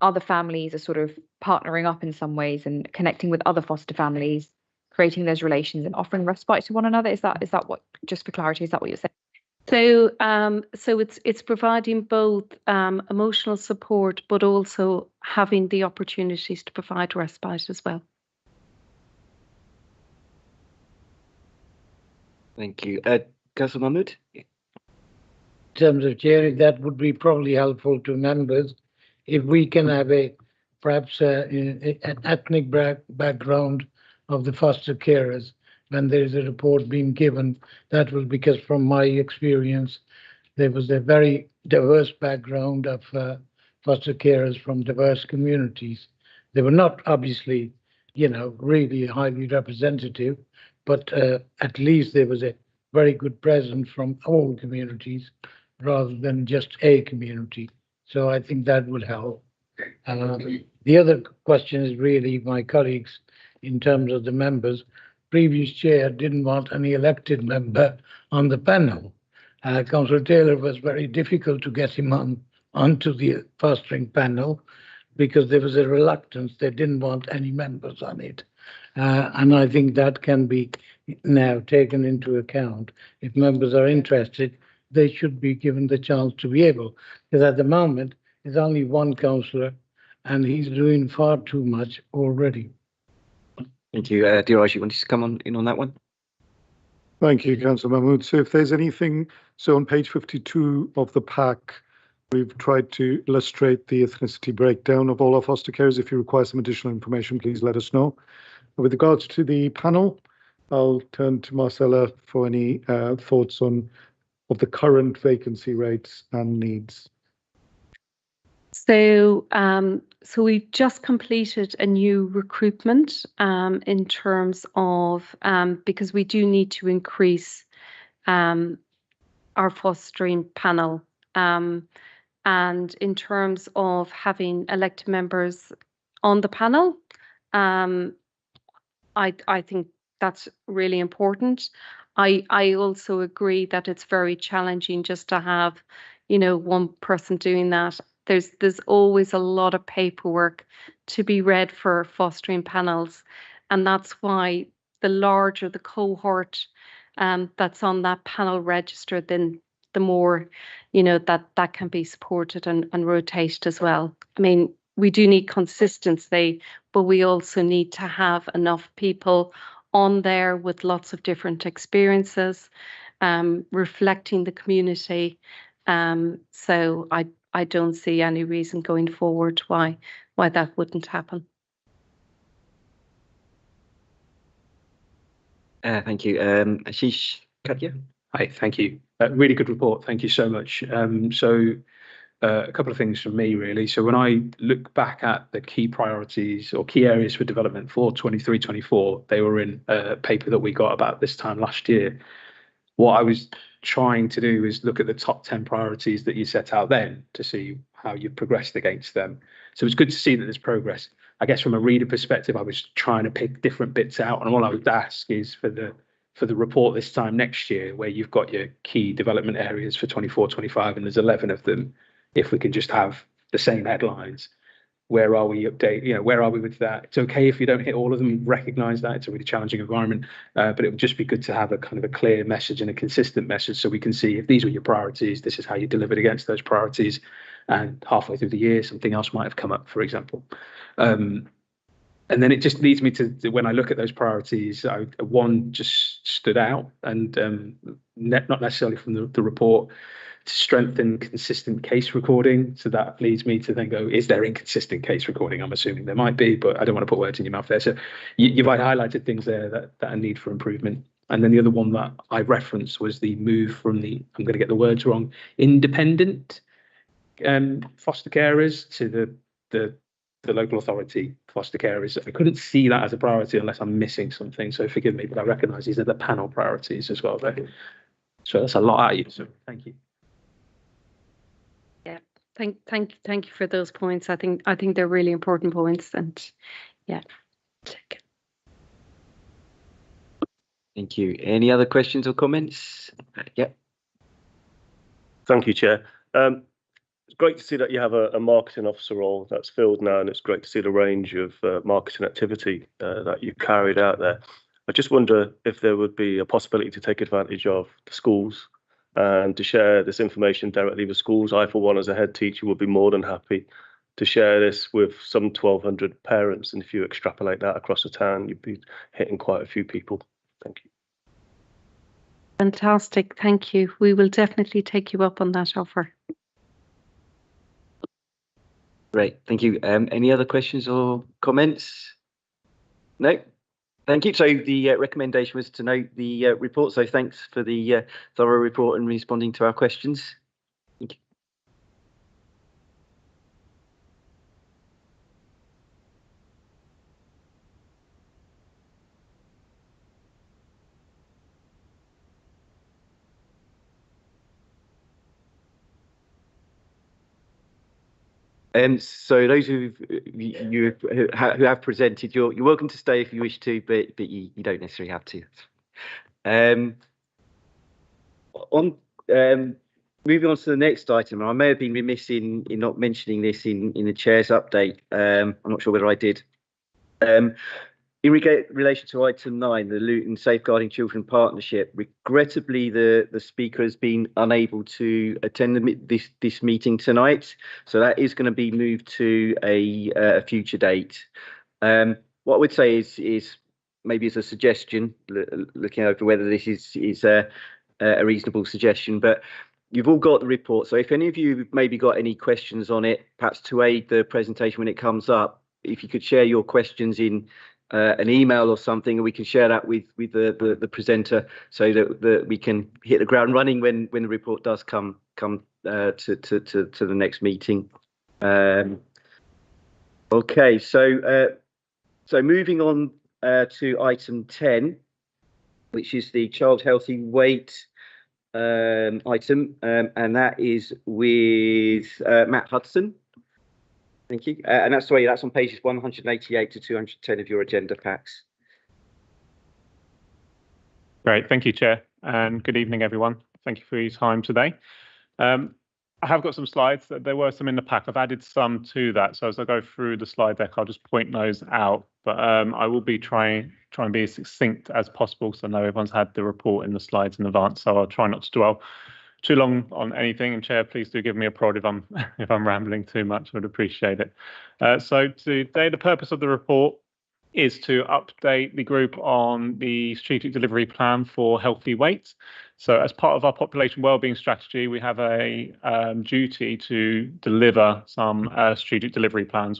other families are sort of partnering up in some ways and connecting with other foster families, creating those relations and offering respite to one another. Is that what, just for clarity, is that what you're saying? So it's providing both emotional support, but also having the opportunities to provide respite as well. Thank you. Councillor Mahmood? In terms of chairing, that would be probably helpful to members if we can have perhaps an ethnic background of the foster carers when there is a report being given. That will, because from my experience, there was a very diverse background of foster carers from diverse communities. They were not obviously, really highly representative, but at least there was a very good presence from all communities rather than just a community. So I think that would help. The other question is really my colleagues in terms of the members. Previous chair didn't want any elected member on the panel. Councillor Taylor was very difficult to get him onto the fostering panel because there was a reluctance. They didn't want any members on it. And I think that can be now taken into account. If members are interested, they should be given the chance to be able. Because at the moment, there's only one councillor and he's doing far too much already. Thank you. Diraj, you wanted to come in on that one? Thank you, Councillor Mahmood. So if there's anything, so on page 52 of the pack, we've tried to illustrate the ethnicity breakdown of all our foster carers. If you require some additional information, please let us know. With regards to the panel, I'll turn to Marcella for any thoughts of the current vacancy rates and needs. So we've just completed a new recruitment in terms of, because we do need to increase our fostering panel. And in terms of having elected members on the panel, I think that's really important. I also agree that it's very challenging just to have, one person doing that. There's always a lot of paperwork to be read for fostering panels, and that's why the larger the cohort that's on that panel register, then the more that can be supported and rotated as well. I mean, we do need consistency, but we also need to have enough people on there with lots of different experiences, reflecting the community. So I don't see any reason going forward why that wouldn't happen. Thank you. Ashish Kadia? Hi, thank you. Really good report. Thank you so much. A couple of things from me, really. So when I look back at the key priorities or key areas for development for 23-24, they were in a paper that we got about this time last year. What I was trying to do is look at the top 10 priorities that you set out then to see how you've progressed against them. So it's good to see that there's progress. I guess from a reader perspective, I was trying to pick different bits out, and all I would ask is for the report this time next year, where you've got your key development areas for 24-25, and there's 11 of them, if we can just have the same headlines. Where are we where are we with that? It's okay if you don't hit all of them, recognize that it's a really challenging environment, but it would just be good to have a kind of a clear message and a consistent message so we can see if these were your priorities, this is how you delivered against those priorities, and halfway through the year something else might have come up, for example. And then it just leads me to when I look at those priorities, one just stood out, and not necessarily from the report, to strengthen consistent case recording. So that leads me to then go, is there inconsistent case recording? I'm assuming there might be, but I don't want to put words in your mouth there. So you've highlighted things there that are need for improvement. And then the other one that I referenced was the move from I'm going to get the words wrong, independent foster carers to the local authority foster carers. I couldn't see that as a priority unless I'm missing something. So forgive me, but I recognise these are the panel priorities as well. So that's a lot out of you. So thank you. Yeah, Thank you for those points. I think they're really important points, and yeah. Thank you. Any other questions or comments? Yeah. Thank you, Chair. It's great to see that you have a marketing officer role that's filled now, and it's great to see the range of marketing activity that you've carried out there. I just wonder if there would be a possibility to take advantage of the schools and to share this information directly with schools. I, for one, as a head teacher, would be more than happy to share this with some 1,200 parents. And if you extrapolate that across the town, you'd be hitting quite a few people. Thank you. Fantastic. Thank you. We will definitely take you up on that offer. Great. Thank you. Any other questions or comments? No. Thank you. So the recommendation was to note the report. So thanks for the thorough report and responding to our questions. Thank you. So those who have presented, you're welcome to stay if you wish to, but you don't necessarily have to. Moving on to the next item, I may have been remiss in not mentioning this in the chair's update. I'm not sure whether I did. In relation to item 9, the Luton Safeguarding Children Partnership, regrettably, the speaker has been unable to attend this meeting tonight, so that is going to be moved to a future date. What I would say is maybe as a suggestion, looking over whether this is a reasonable suggestion, but you've all got the report, so if any of you maybe got any questions on it, perhaps to aid the presentation when it comes up, if you could share your questions in an email or something, and we can share that with the presenter, so that we can hit the ground running when the report does come to the next meeting. Okay, so moving on to item 10, which is the child healthy weight item, and that is with Matt Hudson. Thank you. And that's on pages 188 to 210 of your agenda packs. Great, thank you, Chair, and good evening, everyone. Thank you for your time today. I have got some slides. There were some in the pack. I've added some to that, so as I go through the slide deck, I'll just point those out. But I will be try and be as succinct as possible, so I know everyone's had the report in the slides in advance, so I'll try not to dwell too long on anything. And Chair, please do give me a prod if I'm rambling too much. I would appreciate it. So today, the purpose of the report is to update the group on the strategic delivery plan for healthy weight. So as part of our population wellbeing strategy, we have a duty to deliver some strategic delivery plans.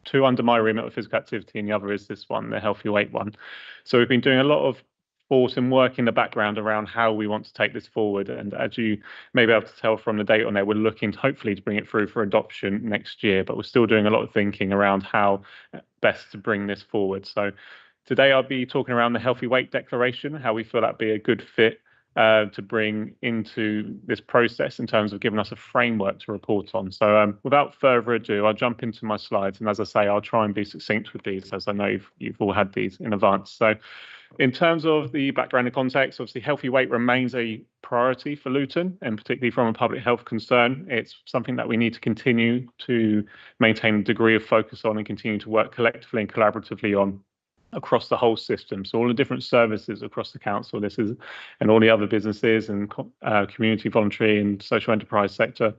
2 under my remit of physical activity, and the other is this one, the healthy weight one. So we've been doing a lot of thought and work in the background around how we want to take this forward. And as you may be able to tell from the date on there, we're looking hopefully to bring it through for adoption next year, but we're still doing a lot of thinking around how best to bring this forward. So today I'll be talking around the healthy weight declaration, how we feel that'd be a good fit to bring into this process in terms of giving us a framework to report on. So without further ado, I'll jump into my slides. And as I say, I'll try and be succinct with these, as I know you've all had these in advance. So in terms of the background and context, obviously healthy weight remains a priority for Luton, and particularly from a public health concern. It's something that we need to continue to maintain a degree of focus on and continue to work collectively and collaboratively on across the whole system. So all the different services across the council, and all the other businesses and community, voluntary and social enterprise sector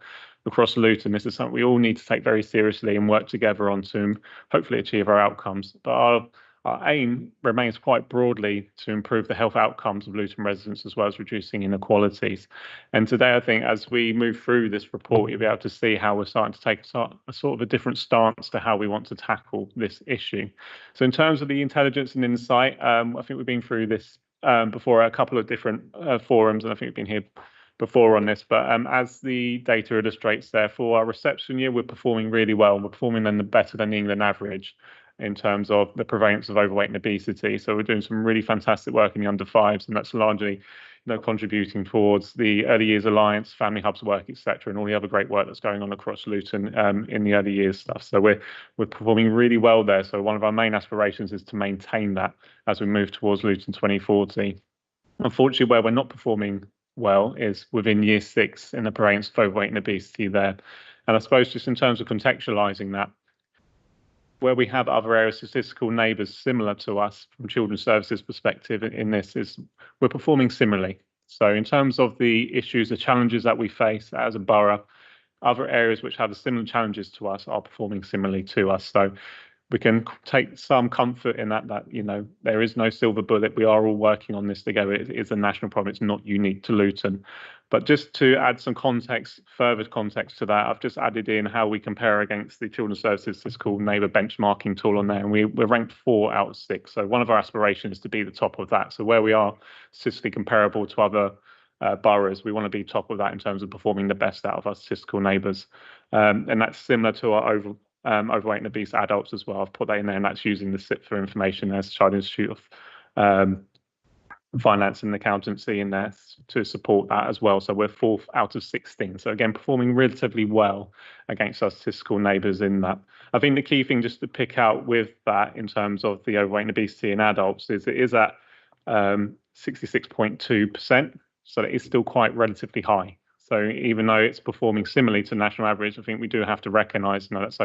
across Luton, this is something we all need to take very seriously and work together on to hopefully achieve our outcomes. But our aim remains quite broadly to improve the health outcomes of Luton residents, as well as reducing inequalities. And today, I think, as we move through this report, you'll be able to see how we're starting to take a sort of a different stance to how we want to tackle this issue. So in terms of the intelligence and insight, I think we've been through this before a couple of different forums, and I think we've been here before on this, but as the data illustrates there, for our reception year, we're performing really well. We're performing better than the England average in terms of the prevalence of overweight and obesity. So we're doing some really fantastic work in the under 5s, and that's largely contributing towards the Early Years Alliance, Family Hubs work, etc., and all the other great work that's going on across Luton in the early years stuff. So we're performing really well there. So one of our main aspirations is to maintain that as we move towards Luton 2040. Unfortunately, where we're not performing well is within Year 6 in the prevalence of overweight and obesity there. And I suppose just in terms of contextualising that, where we have other areas, statistical neighbours similar to us from Children's Services perspective in this is we're performing similarly. So in terms of the issues, the challenges that we face as a borough, other areas which have similar challenges to us are performing similarly to us. So we can take some comfort in that, there is no silver bullet. We are all working on this together. It is a national problem. It's not unique to Luton. But just to add some context, further context to that, I've just added in how we compare against the Children's Services Statistical Neighbour benchmarking tool on there. And we're ranked 4 out of 6. So one of our aspirations is to be the top of that. So where we are statistically comparable to other boroughs, we want to be top of that in terms of performing the best out of our statistical neighbours. And that's similar to our overweight and obese adults as well. I've put that in there, and that's using the CIPFA information as Child Institute of Finance and Accountancy in there to support that as well. So we're 4th out of 16. So again, performing relatively well against our statistical neighbours in that. I think the key thing just to pick out with that in terms of the overweight and obesity in adults is it is at 66.2%. So it is still quite relatively high. So even though it's performing similarly to national average, I think we do have to recognise that's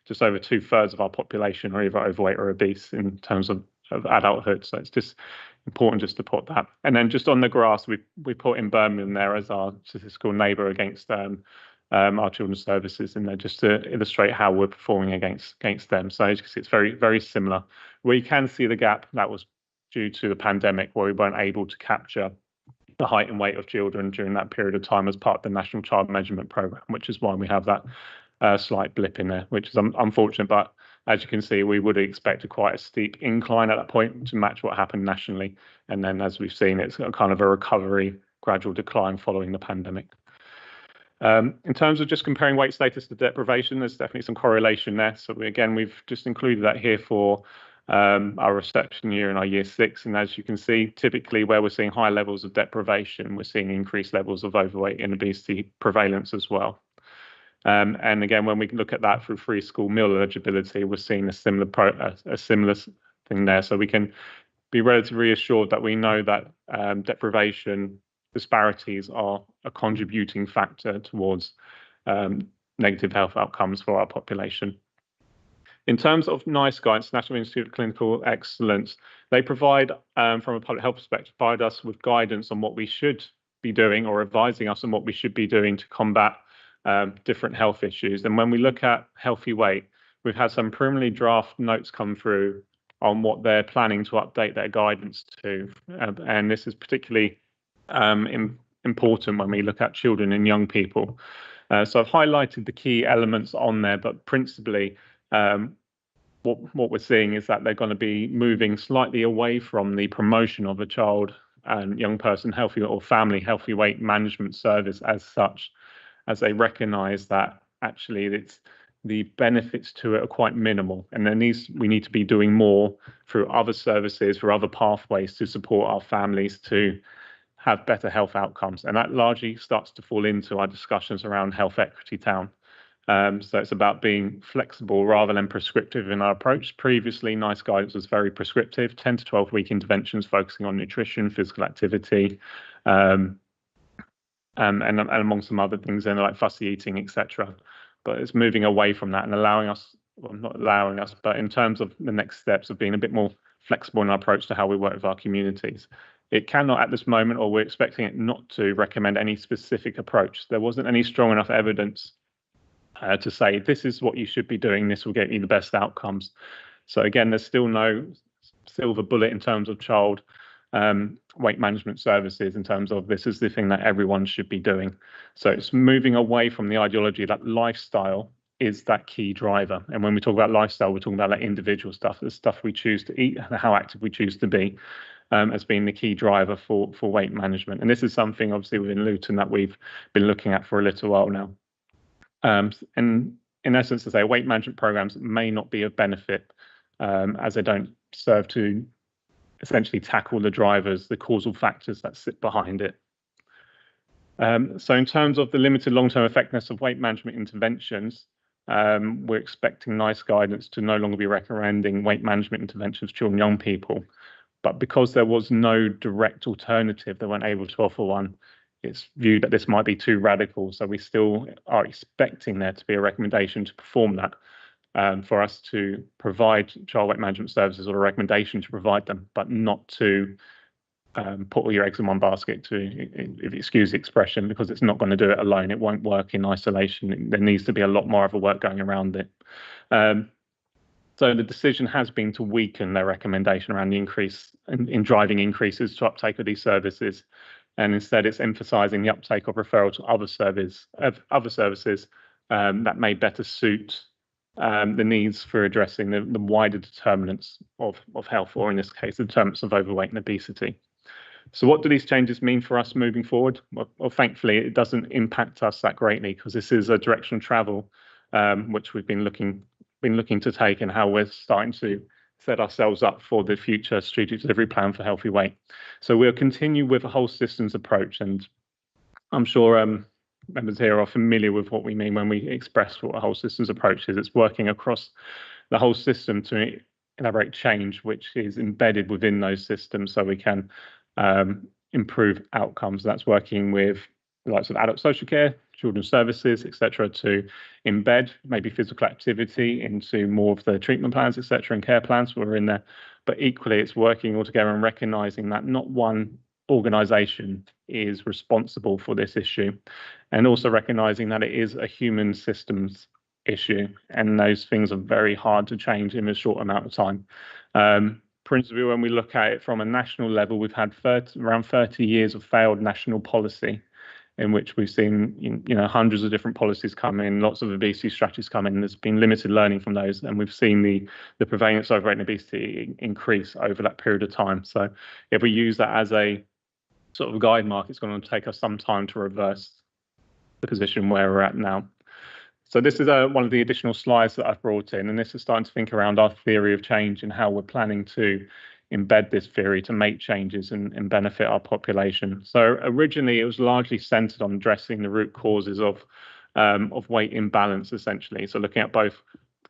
just over 2/3 of our population are either overweight or obese in terms of adulthood. So it's just important just to put that. And then just on the graphs, we put in Birmingham there as our statistical neighbour against our children's services in there, just to illustrate how we're performing against them. So as you can see, it's very, very similar. Where you can see the gap, that was due to the pandemic, where we weren't able to capture the height and weight of children during that period of time as part of the National Child Measurement Programme, which is why we have that slight blip in there, which is unfortunate. But as you can see, we would expect quite a steep incline at that point to match what happened nationally. And then as we've seen, it's kind of a recovery, gradual decline following the pandemic. In terms of just comparing weight status to deprivation, there's definitely some correlation there. So we've just included that here for our reception year in our Year 6, and as you can see, typically where we're seeing high levels of deprivation, we're seeing increased levels of overweight and obesity prevalence as well. And again, when we look at that through free school meal eligibility, we're seeing a similar thing there. So we can be relatively reassured that we know that deprivation disparities are a contributing factor towards negative health outcomes for our population. In terms of NICE guidance, National Institute of Clinical Excellence, they provide, from a public health perspective, provide us with guidance on what we should be doing or advising us on what we should be doing to combat different health issues. And when we look at healthy weight, we've had some preliminary draft notes come through on what they're planning to update their guidance to. And this is particularly important when we look at children and young people. So I've highlighted the key elements on there, but principally, what we're seeing is that they're going to be moving slightly away from the promotion of a child and young person healthy or family healthy weight management service as such, as they recognise that actually it's the benefits to it are quite minimal, and we need to be doing more through other services, through other pathways to support our families to have better health outcomes, and that largely starts to fall into our discussions around Health Equity Town. So it's about being flexible rather than prescriptive in our approach. Previously, NICE guidance was very prescriptive, 10 to 12 week interventions focusing on nutrition, physical activity, and among some other things in like fussy eating, etc. But it's moving away from that and allowing us, well, not allowing us, but in terms of the next steps of being a bit more flexible in our approach to how we work with our communities. It cannot at this moment, or we're expecting it not to, recommend any specific approach. There wasn't any strong enough evidence to say this is what you should be doing, this will get you the best outcomes. So again, there's still no silver bullet in terms of child weight management services, in terms of this is the thing that everyone should be doing. So it's moving away from the ideology that lifestyle is that key driver. And when we talk about lifestyle, we're talking about that individual stuff, the stuff we choose to eat and how active we choose to be, as being the key driver for weight management. And this is something obviously within Luton that we've been looking at for a little while now. And in essence, to say weight management programs may not be of benefit, as they don't serve to essentially tackle the drivers, the causal factors that sit behind it. So in terms of the limited long-term effectiveness of weight management interventions, we're expecting NICE guidance to no longer be recommending weight management interventions for children and young people. But because there was no direct alternative, they weren't able to offer one, it's viewed that this might be too radical. So we still are expecting there to be a recommendation to perform that, for us to provide child weight management services, or a recommendation to provide them, but not to put all your eggs in one basket, to, if you excuse the expression, because it's not going to do it alone. It won't work in isolation. There needs to be a lot more of a work going around it. So the decision has been to weaken their recommendation around the increase in driving increases to uptake of these services, and instead it's emphasising the uptake of referral to other services that may better suit the needs for addressing the wider determinants of health, or in this case, the determinants of overweight and obesity. So what do these changes mean for us moving forward? Well, thankfully, it doesn't impact us that greatly, because this is a direction of travel which we've been looking to take, and how we're starting to set ourselves up for the future strategic delivery plan for healthy weight. So we'll continue with a whole systems approach, and I'm sure members here are familiar with what we mean when we express what a whole systems approach is. It's working across the whole system to elaborate change which is embedded within those systems, so we can improve outcomes. That's working with the likes of adult social care, children's services, etc., to embed maybe physical activity into more of the treatment plans, etc., and care plans were in there. But equally, it's working all together and recognizing that not one organisation is responsible for this issue, and also recognizing that it is a human systems issue, and those things are very hard to change in a short amount of time. Principally, when we look at it from a national level, we've had around 30 years of failed national policy, in which we've seen hundreds of different policies come in, lots of obesity strategies come in. There's been limited learning from those, and we've seen the prevalence of overweight and obesity increase over that period of time. So if we use that as a sort of guide mark, it's going to take us some time to reverse the position where we're at now. So this is one of the additional slides that I've brought in, and this is starting to think around our theory of change and how we're planning to embed this theory to make changes and benefit our population. So originally, it was largely centered on addressing the root causes of weight imbalance, essentially. So looking at both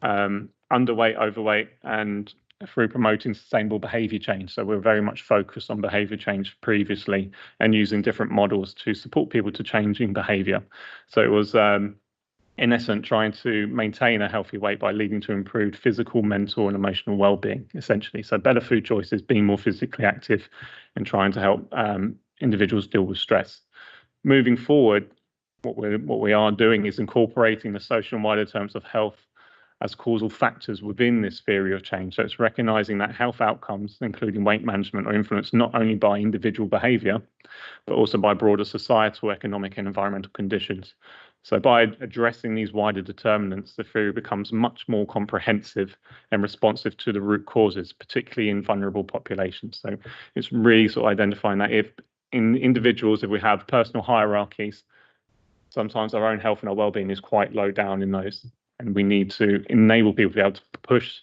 underweight, overweight, and through promoting sustainable behaviour change. So we're very much focused on behaviour change previously, and using different models to support people to changing behaviour. So it was in essence, trying to maintain a healthy weight by leading to improved physical, mental, and emotional well-being, essentially. So better food choices, being more physically active, and trying to help individuals deal with stress. Moving forward, what we are doing is incorporating the social and wider terms of health as causal factors within this theory of change. So it's recognizing that health outcomes, including weight management, are influenced not only by individual behavior, but also by broader societal, economic, and environmental conditions. So by addressing these wider determinants, the theory becomes much more comprehensive and responsive to the root causes, particularly in vulnerable populations. So it's really sort of identifying that if in individuals, if we have personal hierarchies, sometimes our own health and our well-being is quite low down in those, and we need to enable people to be able to push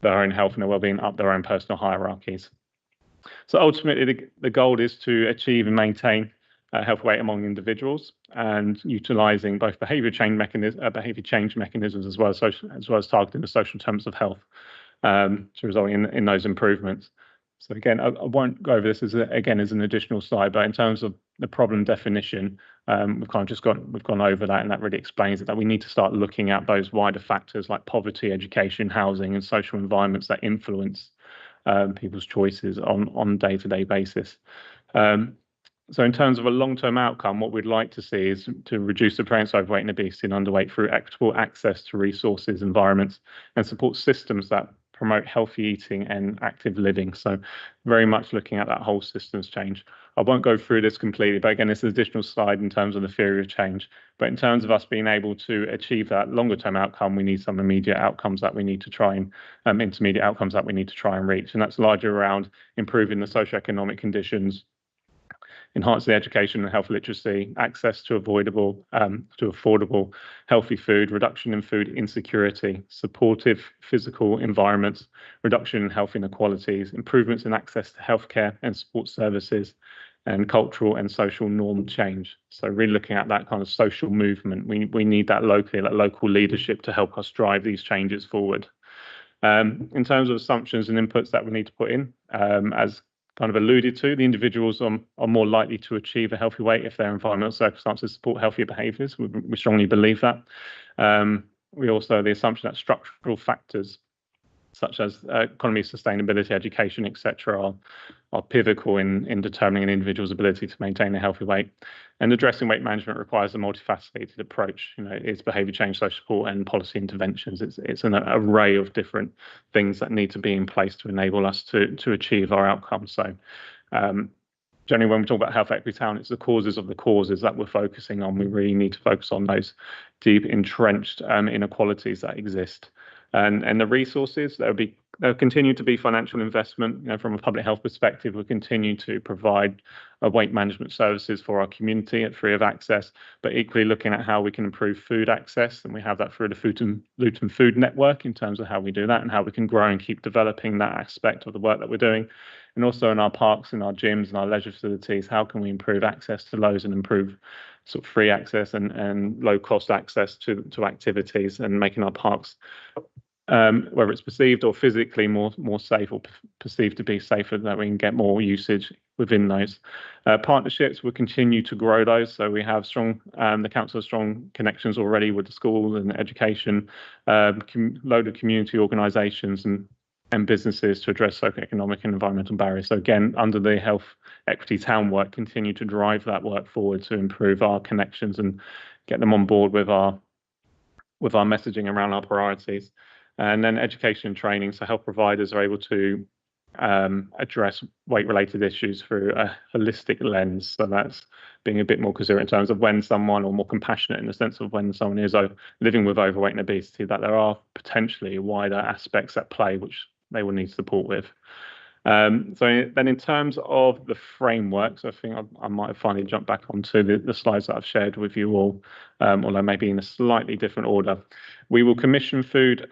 their own health and their well-being up their own personal hierarchies. So ultimately, the goal is to achieve and maintain health weight among individuals, and utilising both behaviour change mechanisms as well as targeting the social terms of health to result in those improvements. So again, I won't go over this as an additional slide, but in terms of the problem definition, we've gone over that, and that really explains it, that we need to start looking at those wider factors like poverty, education, housing, and social environments that influence people's choices on a day-to-day basis. So in terms of a long-term outcome, what we'd like to see is to reduce the prevalence of overweight and obesity and underweight through equitable access to resources, environments, and support systems that promote healthy eating and active living. So very much looking at that whole systems change. I won't go through this completely, but again, it's an additional slide in terms of the theory of change. But in terms of us being able to achieve that longer term outcome, we need some immediate outcomes that we need to try and intermediate outcomes that we need to try and reach. And that's largely around improving the socioeconomic conditions, enhancing education and health literacy, access to affordable, healthy food, reduction in food insecurity, supportive physical environments, reduction in health inequalities, improvements in access to healthcare and support services, and cultural and social norm change. So really looking at that kind of social movement, we need that locally, that local leadership to help us drive these changes forward. In terms of assumptions and inputs that we need to put in, as kind of alluded to, the individuals are more likely to achieve a healthy weight if their environmental circumstances support healthier behaviours. We strongly believe that. We also, the assumption that structural factors such as economy, sustainability, education, etc., are pivotal in determining an individual's ability to maintain a healthy weight. And addressing weight management requires a multifaceted approach. It's behaviour change, social support, and policy interventions. It's an array of different things that need to be in place to enable us to achieve our outcomes. So generally, when we talk about health equity town, it's the causes of the causes that we're focusing on. We really need to focus on those deep entrenched inequalities that exist. And the resources, there'll continue to be financial investment. From a public health perspective, we'll continue to provide weight management services for our community at free of access, but equally looking at how we can improve food access, and we have that through the Luton Food Network in terms of how we do that and how we can grow and keep developing that aspect of the work that we're doing. And also in our parks, in our gyms, and our leisure facilities, how can we improve access to those and improve sort of free access and low cost access to activities, and making our parks, whether it's perceived or physically more safe or perceived to be safer, that we can get more usage within those. Partnerships, we'll continue to grow those. So we have the council has strong connections already with the school and education, load of community organisations and businesses to address socioeconomic and environmental barriers. So again, under the health equity town work, continue to drive that work forward to improve our connections and get them on board with our messaging around our priorities. And then education and training, so health providers are able to address weight-related issues through a holistic lens. So that's being a bit more considerate in terms of when someone, or more compassionate in the sense of when someone is living with overweight and obesity, that there are potentially wider aspects at play which they will need support with. So then in terms of the frameworks, I think I might have finally jumped back onto the slides that I've shared with you all, although maybe in a slightly different order. We will commission food.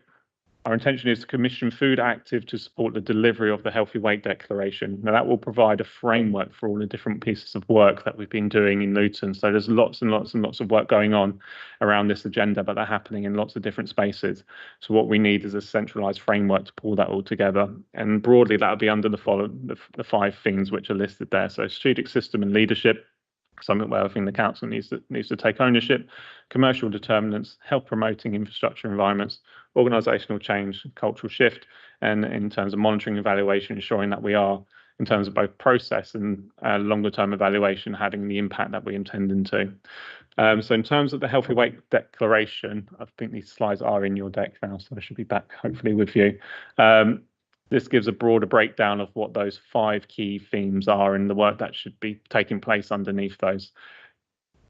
Our intention is to commission Food Active to support the delivery of the Healthy Weight Declaration. Now, that will provide a framework for all the different pieces of work that we've been doing in Luton. So there's lots and lots and lots of work going on around this agenda, but they're happening in lots of different spaces. So what we need is a centralised framework to pull that all together. And broadly, that'll be under the 5 things which are listed there. So strategic system and leadership, something where I think the council needs to take ownership, commercial determinants, health promoting infrastructure environments, organisational change, cultural shift, and in terms of monitoring and evaluation, ensuring that we are, in terms of both process and longer term evaluation, having the impact that we intend to. So in terms of the Healthy Weight Declaration, I think these slides are in your deck now, so I should be back hopefully with you. This gives a broader breakdown of what those 5 key themes are and the work that should be taking place underneath those.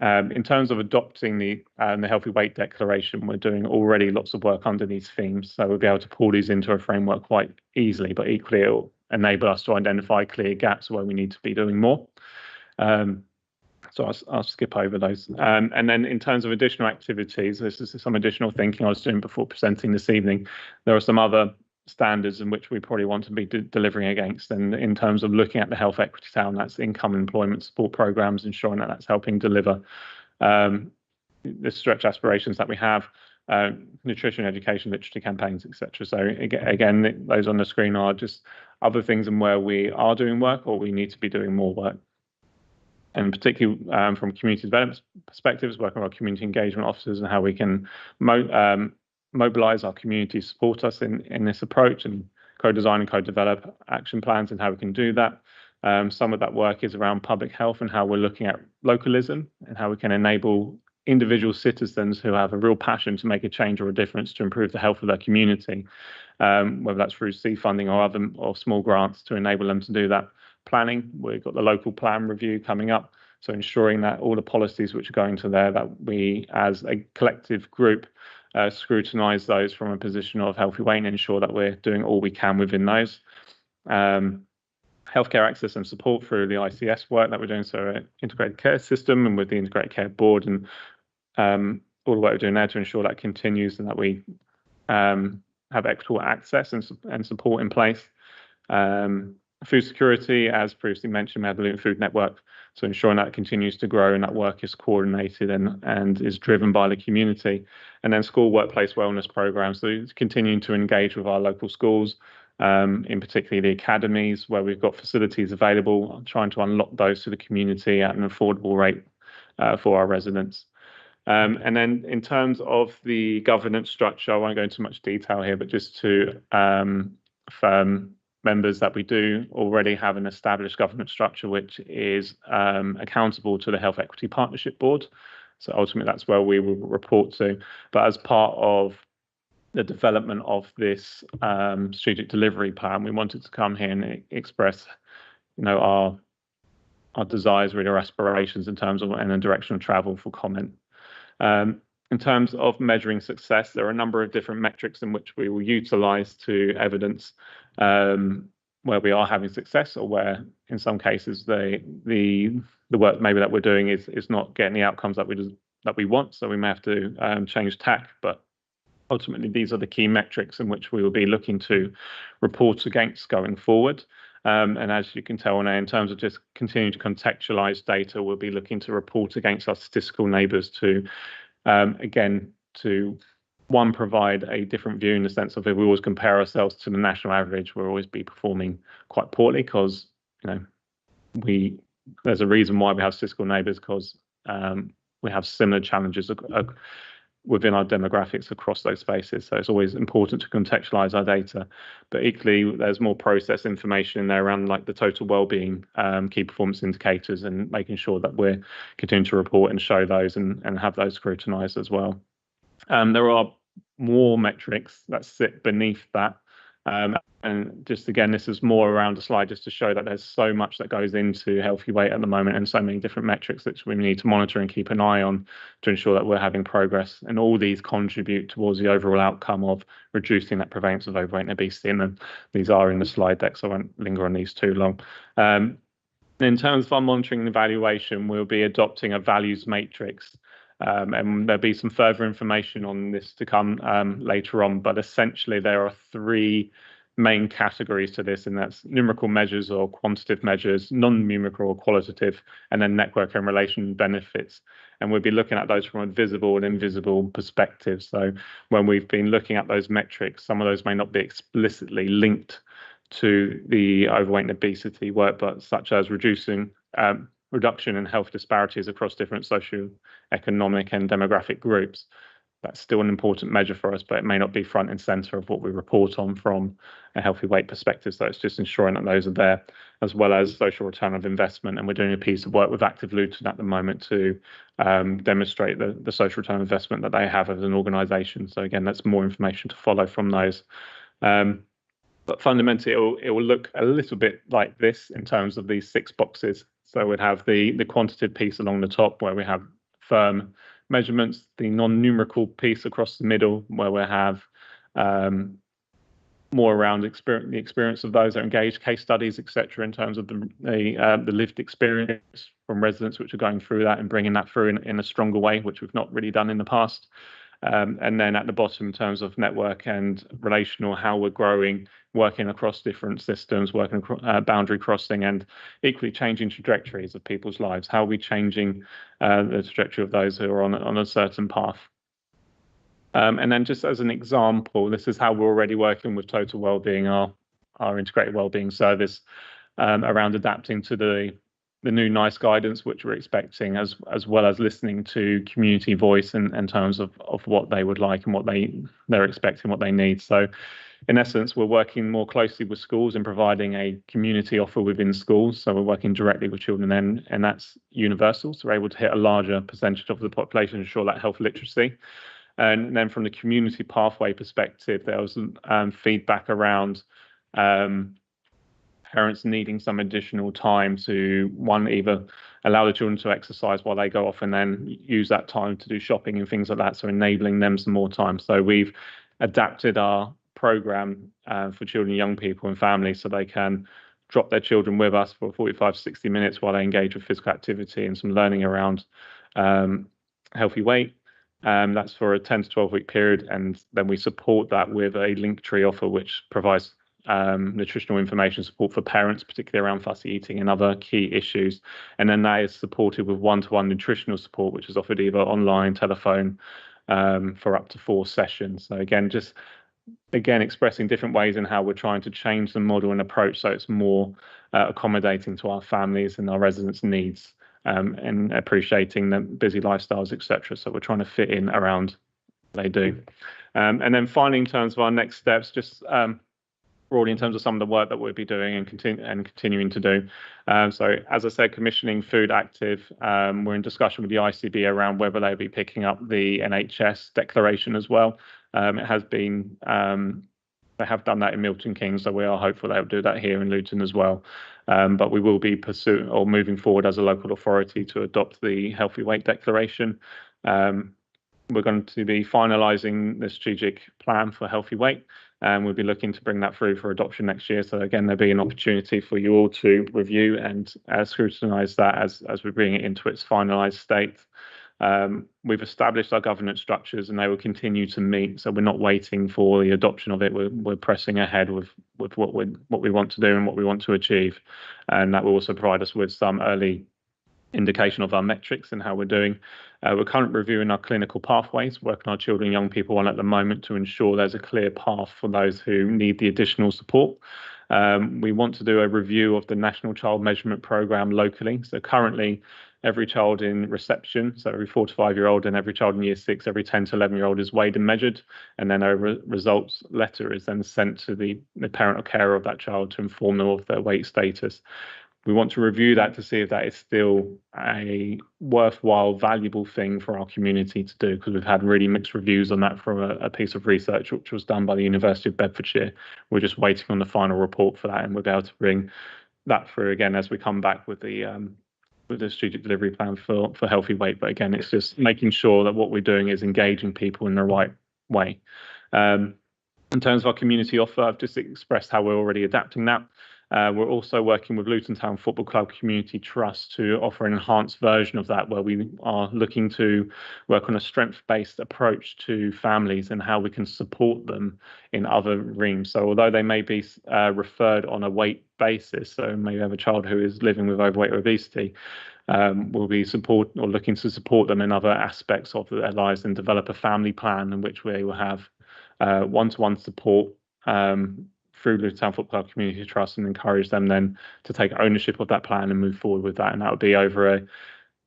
In terms of adopting the Healthy Weight Declaration, we're doing already lots of work under these themes, so we'll be able to pull these into a framework quite easily, but equally it will enable us to identify clear gaps where we need to be doing more. So I'll skip over those. And then in terms of additional activities, this is some additional thinking I was doing before presenting this evening. There are some other standards in which we probably want to be delivering against, and in terms of looking at the health equity town, that's income and employment support programs, ensuring that that's helping deliver the stretch aspirations that we have, nutrition education, literacy campaigns, etc. So again, those on the screen are just other things and where we are doing work or we need to be doing more work. And particularly from community development perspectives, working with our community engagement officers and how we can mobilise our community to support us in this approach, and co-design and co-develop action plans and how we can do that. Some of that work is around public health and how we're looking at localism and how we can enable individual citizens who have a real passion to make a change or a difference to improve the health of their community, whether that's through seed funding or small grants to enable them to do that. Planning, we've got the local plan review coming up, so ensuring that all the policies which are going to there, that we as a collective group scrutinise those from a position of healthy weight and ensure that we're doing all we can within those. healthcare access and support through the ICS work that we're doing, so integrated care system, and with the integrated care board, and all the work we're doing there to ensure that continues and that we have equitable access and support in place. Food security, as previously mentioned, we have the Luton Food Network, so ensuring that it continues to grow and that work is coordinated and is driven by the community. And then school workplace wellness programs, so continuing to engage with our local schools, in particular the academies where we've got facilities available, trying to unlock those to the community at an affordable rate for our residents. And then in terms of the governance structure, I won't go into much detail here, but just to affirm members that we do already have an established governance structure which is accountable to the Health Equity Partnership Board. So ultimately that's where we will report to. But as part of the development of this strategic delivery plan, we wanted to come here and express, our desires, really, our aspirations in terms of and the direction of travel for comment. In terms of measuring success, there are a number of different metrics in which we will utilise to evidence where we are having success, or where, in some cases, the work maybe that we're doing is not getting the outcomes that we want. So we may have to change tack, but ultimately these are the key metrics in which we will be looking to report against going forward. And as you can tell now, in terms of just continuing to contextualise data, we'll be looking to report against our statistical neighbours to, again, to one, provide a different view in the sense of if we always compare ourselves to the national average, we'll always be performing quite poorly because, there's a reason why we have statistical neighbours, because we have similar challenges within our demographics across those spaces. So it's always important to contextualise our data. But equally, there's more process information in there around like the total wellbeing key performance indicators, and making sure that we're continuing to report and show those and have those scrutinised as well. There are more metrics that sit beneath that. And just again, this is more around the slide just to show that there's so much that goes into healthy weight at the moment, and so many different metrics that we need to monitor and keep an eye on to ensure that we're having progress. And all these contribute towards the overall outcome of reducing that prevalence of overweight and obesity. And then these are in the slide deck, so I won't linger on these too long. In terms of our monitoring and evaluation, we'll be adopting a values matrix. And there'll be some further information on this to come later on, but essentially there are three main categories to this, and that's numerical measures or quantitative measures, non-numerical or qualitative, and then network and relation benefits. And we'll be looking at those from a visible and invisible perspective. So when we've been looking at those metrics, some of those may not be explicitly linked to the overweight and obesity work, but such as reduction in health disparities across different socio-economic and demographic groups. That's still an important measure for us, but it may not be front and centre of what we report on from a healthy weight perspective. So it's just ensuring that those are there, as well as social return of investment. And we're doing a piece of work with Active Luton at the moment to demonstrate the social return of investment that they have as an organisation. So again, that's more information to follow from those. But fundamentally, it will look a little bit like this in terms of these 6 boxes. So we'd have the quantitative piece along the top, where we have firm measurements, the non-numerical piece across the middle, where we have more around the experience of those that are engaged, case studies, etc., in terms of the lived experience from residents which are going through that and bringing that through in a stronger way, which we've not really done in the past. And then at the bottom, in terms of network and relational, how we're growing, working across different systems, working boundary crossing, and equally changing trajectories of people's lives. How are we changing the trajectory of those who are on a certain path? And then just as an example, this is how we're already working with Total Wellbeing, our integrated wellbeing service, around adapting to the new NICE guidance, which we're expecting, as well as listening to community voice in terms of what they would like and what they're expecting, what they need. So in essence, we're working more closely with schools and providing a community offer within schools. So we're working directly with children, and that's universal. So we're able to hit a larger percentage of the population, ensure that health literacy. And then from the community pathway perspective, there was feedback around parents needing some additional time to, one, either allow the children to exercise while they go off and then use that time to do shopping and things like that, so enabling them some more time. So we've adapted our program for children, young people and families, so they can drop their children with us for 45 to 60 minutes while they engage with physical activity and some learning around healthy weight. That's for a 10 to 12 week period, and then we support that with a Linktree offer which provides nutritional information support for parents, particularly around fussy eating and other key issues. And then that is supported with one-to-one nutritional support, which is offered either online, telephone, for up to 4 sessions. So again, expressing different ways in how we're trying to change the model and approach so it's more accommodating to our families and our residents' needs, and appreciating the busy lifestyles, etc. So we're trying to fit in around they do. And then finally, in terms of our next steps, just broadly in terms of some of the work that we'll be doing and continuing to do. So as I said, commissioning Food Active, we're in discussion with the ICB around whether they'll be picking up the NHS declaration as well. It has been, they have done that in Milton Keynes, so we are hopeful they'll do that here in Luton as well. But we will be pursuing or moving forward as a local authority to adopt the Healthy Weight Declaration. We're going to be finalising the strategic plan for healthy weight, and we'll be looking to bring that through for adoption next year. So again, there'll be an opportunity for you all to review and scrutinise that as we bring it into its finalised state. We've established our governance structures and they will continue to meet. So we're not waiting for the adoption of it. We're pressing ahead with what we want to do and what we want to achieve. And that will also provide us with some early indication of our metrics and how we're doing. We're currently reviewing our clinical pathways, working our children and young people on at the moment to ensure there's a clear path for those who need the additional support. We want to do a review of the National Child Measurement Programme locally. So currently, every child in reception, so every 4 to 5 year old and every child in year 6, every 10 to 11 year old is weighed and measured. And then a results letter is then sent to the parent or carer of that child to inform them of their weight status. We want to review that to see if that is still a worthwhile, valuable thing for our community to do, because we've had really mixed reviews on that from a piece of research which was done by the University of Bedfordshire. We're just waiting on the final report for that, and we'll be able to bring that through again as we come back with the strategic delivery plan for healthy weight. But again, it's just making sure that what we're doing is engaging people in the right way. In terms of our community offer, I've just expressed how we're already adapting that. We're also working with Luton Town Football Club Community Trust to offer an enhanced version of that, where we are looking to work on a strength-based approach to families and how we can support them in other reams. So although they may be referred on a weight basis, so maybe have a child who is living with overweight or obesity, we'll be looking to support them in other aspects of their lives and develop a family plan in which we will have one-to-one support through the Town Football Club Community Trust, and encourage them then to take ownership of that plan and move forward with that. And that would be over a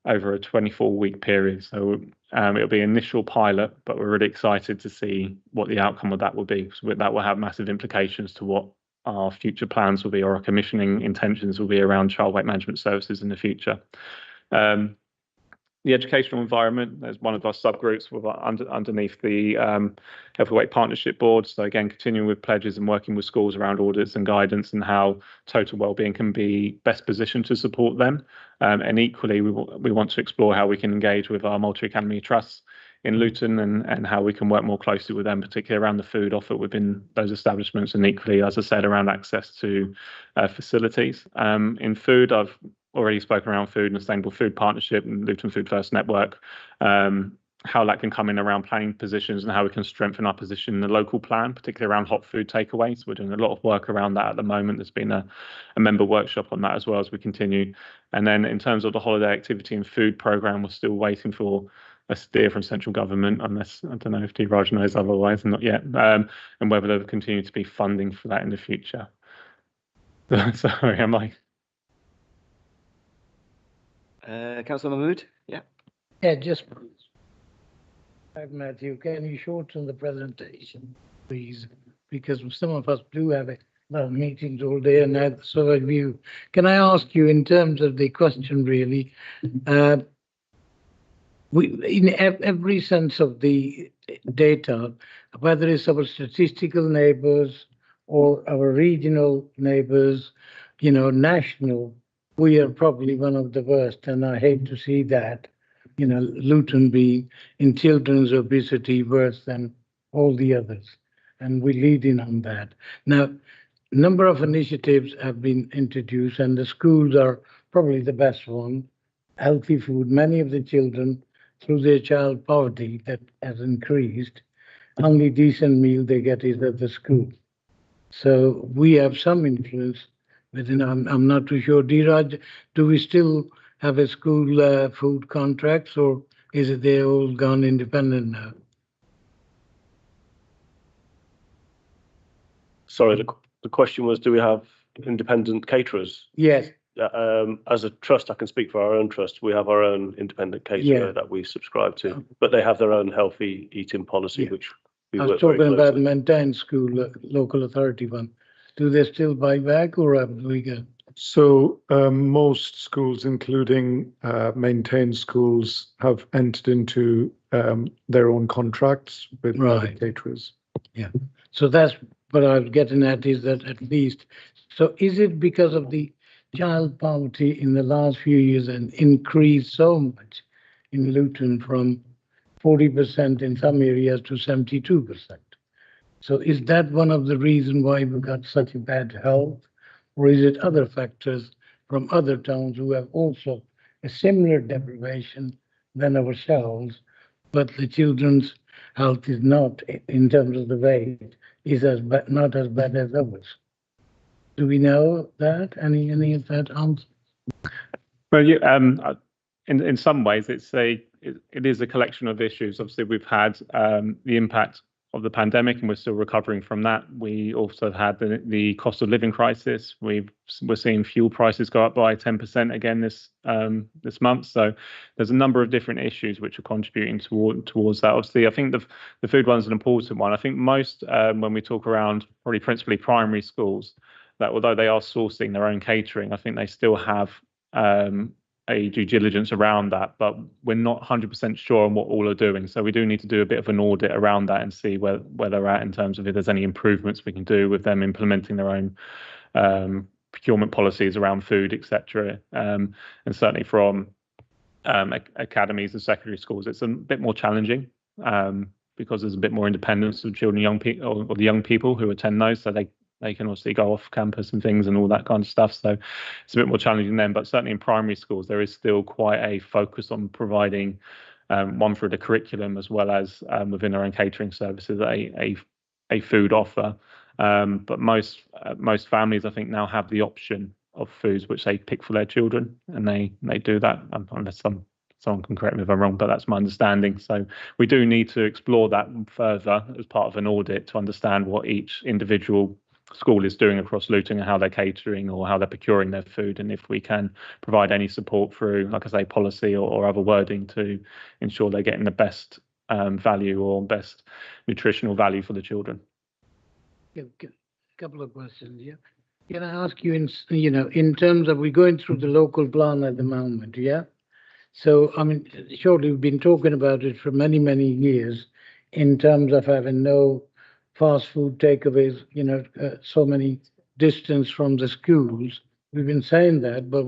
24-week period. So it'll be initial pilot, but we're really excited to see what the outcome of that will be. So that will have massive implications to what our future plans will be, or our commissioning intentions will be around child weight management services in the future. The educational environment, there's one of our subgroups underneath the Healthy Weight Partnership Board. So again, continuing with pledges and working with schools around audits and guidance and how total wellbeing can be best positioned to support them. And equally, we want to explore how we can engage with our multi-academy trusts in Luton and how we can work more closely with them, particularly around the food offer within those establishments, and equally, as I said, around access to facilities. In food, I've already spoken around food and sustainable food partnership and Luton Food First Network, how that can come in around planning positions and how we can strengthen our position in the local plan, particularly around hot food takeaways. We're doing a lot of work around that at the moment. There's been a member workshop on that as well as we continue. And then in terms of the holiday activity and food programme, we're still waiting for a steer from central government, unless, I don't know if D. Raj knows otherwise, not yet, and whether there will continue to be funding for that in the future. Sorry, am I? Councillor Mahmood? Yeah. Yeah, just Matthew, can you shorten the presentation, please? Because some of us do have a lot of meetings all day, and so have you. Can I ask you, in terms of the question, really, in every sense of the data, whether it's our statistical neighbours or our regional neighbours, national, we are probably one of the worst, and I hate to see that, Luton being in children's obesity worse than all the others, and we lead in on that. Now, number of initiatives have been introduced, and the schools are probably the best one. Healthy food. Many of the children, through their child poverty that has increased, only decent meal they get is at the school. So we have some influence within. I'm not too sure. Dheeraj, do we still have a school food contracts, or is it they all gone independent now? Sorry, the question was, do we have independent caterers? Yes. As a trust, I can speak for our own trust. We have our own independent caterer that we subscribe to, but they have their own healthy eating policy, which we I work was very talking about closely. maintained school, local authority one. Do they still buy back, or have we got? So most schools, including maintained schools, have entered into their own contracts with Right. caterers. Yeah. So that's what I was getting at, is that at least. So is it because of the child poverty in the last few years and increased so much in Luton from 40% in some areas to 72%? So is that one of the reasons why we've got such a bad health? Or is it other factors from other towns who have also a similar deprivation than ourselves, but the children's health is not, in terms of the weight, is not as bad as ours? Do we know that? Any of that answer? Well, in some ways, it is a collection of issues. Obviously, we've had the impact of the pandemic, and we're still recovering from that. We also had the cost of living crisis. We're seeing fuel prices go up by 10% again this month. So there's a number of different issues which are contributing towards that. Obviously, I think the food one's an important one. I think most when we talk around probably principally primary schools, that although they are sourcing their own catering, I think they still have a due diligence around that, but we're not 100% sure on what all are doing. So we do need to do a bit of an audit around that and see where they're at in terms of if there's any improvements we can do with them implementing their own procurement policies around food, etc. And certainly from academies and secondary schools, it's a bit more challenging because there's a bit more independence of children, young people, or the young people who attend those, so they can obviously go off campus and things and all that kind of stuff. So it's a bit more challenging then, but certainly in primary schools, there is still quite a focus on providing one through the curriculum as well as within their own catering services, a food offer. But most families, I think, now have the option of foods which they pick for their children, and they do that, unless someone can correct me if I'm wrong, but that's my understanding. So we do need to explore that further as part of an audit to understand what each individual school is doing across Luton and how they're catering or how they're procuring their food, and if we can provide any support through, like I say, policy or other wording to ensure they're getting the best value or best nutritional value for the children. A couple of questions. Yeah, can I ask you, in terms of, we're going through the local plan at the moment, yeah? So I mean, surely we've been talking about it for many years in terms of having no fast food takeaways, so many distance from the schools. We've been saying that, but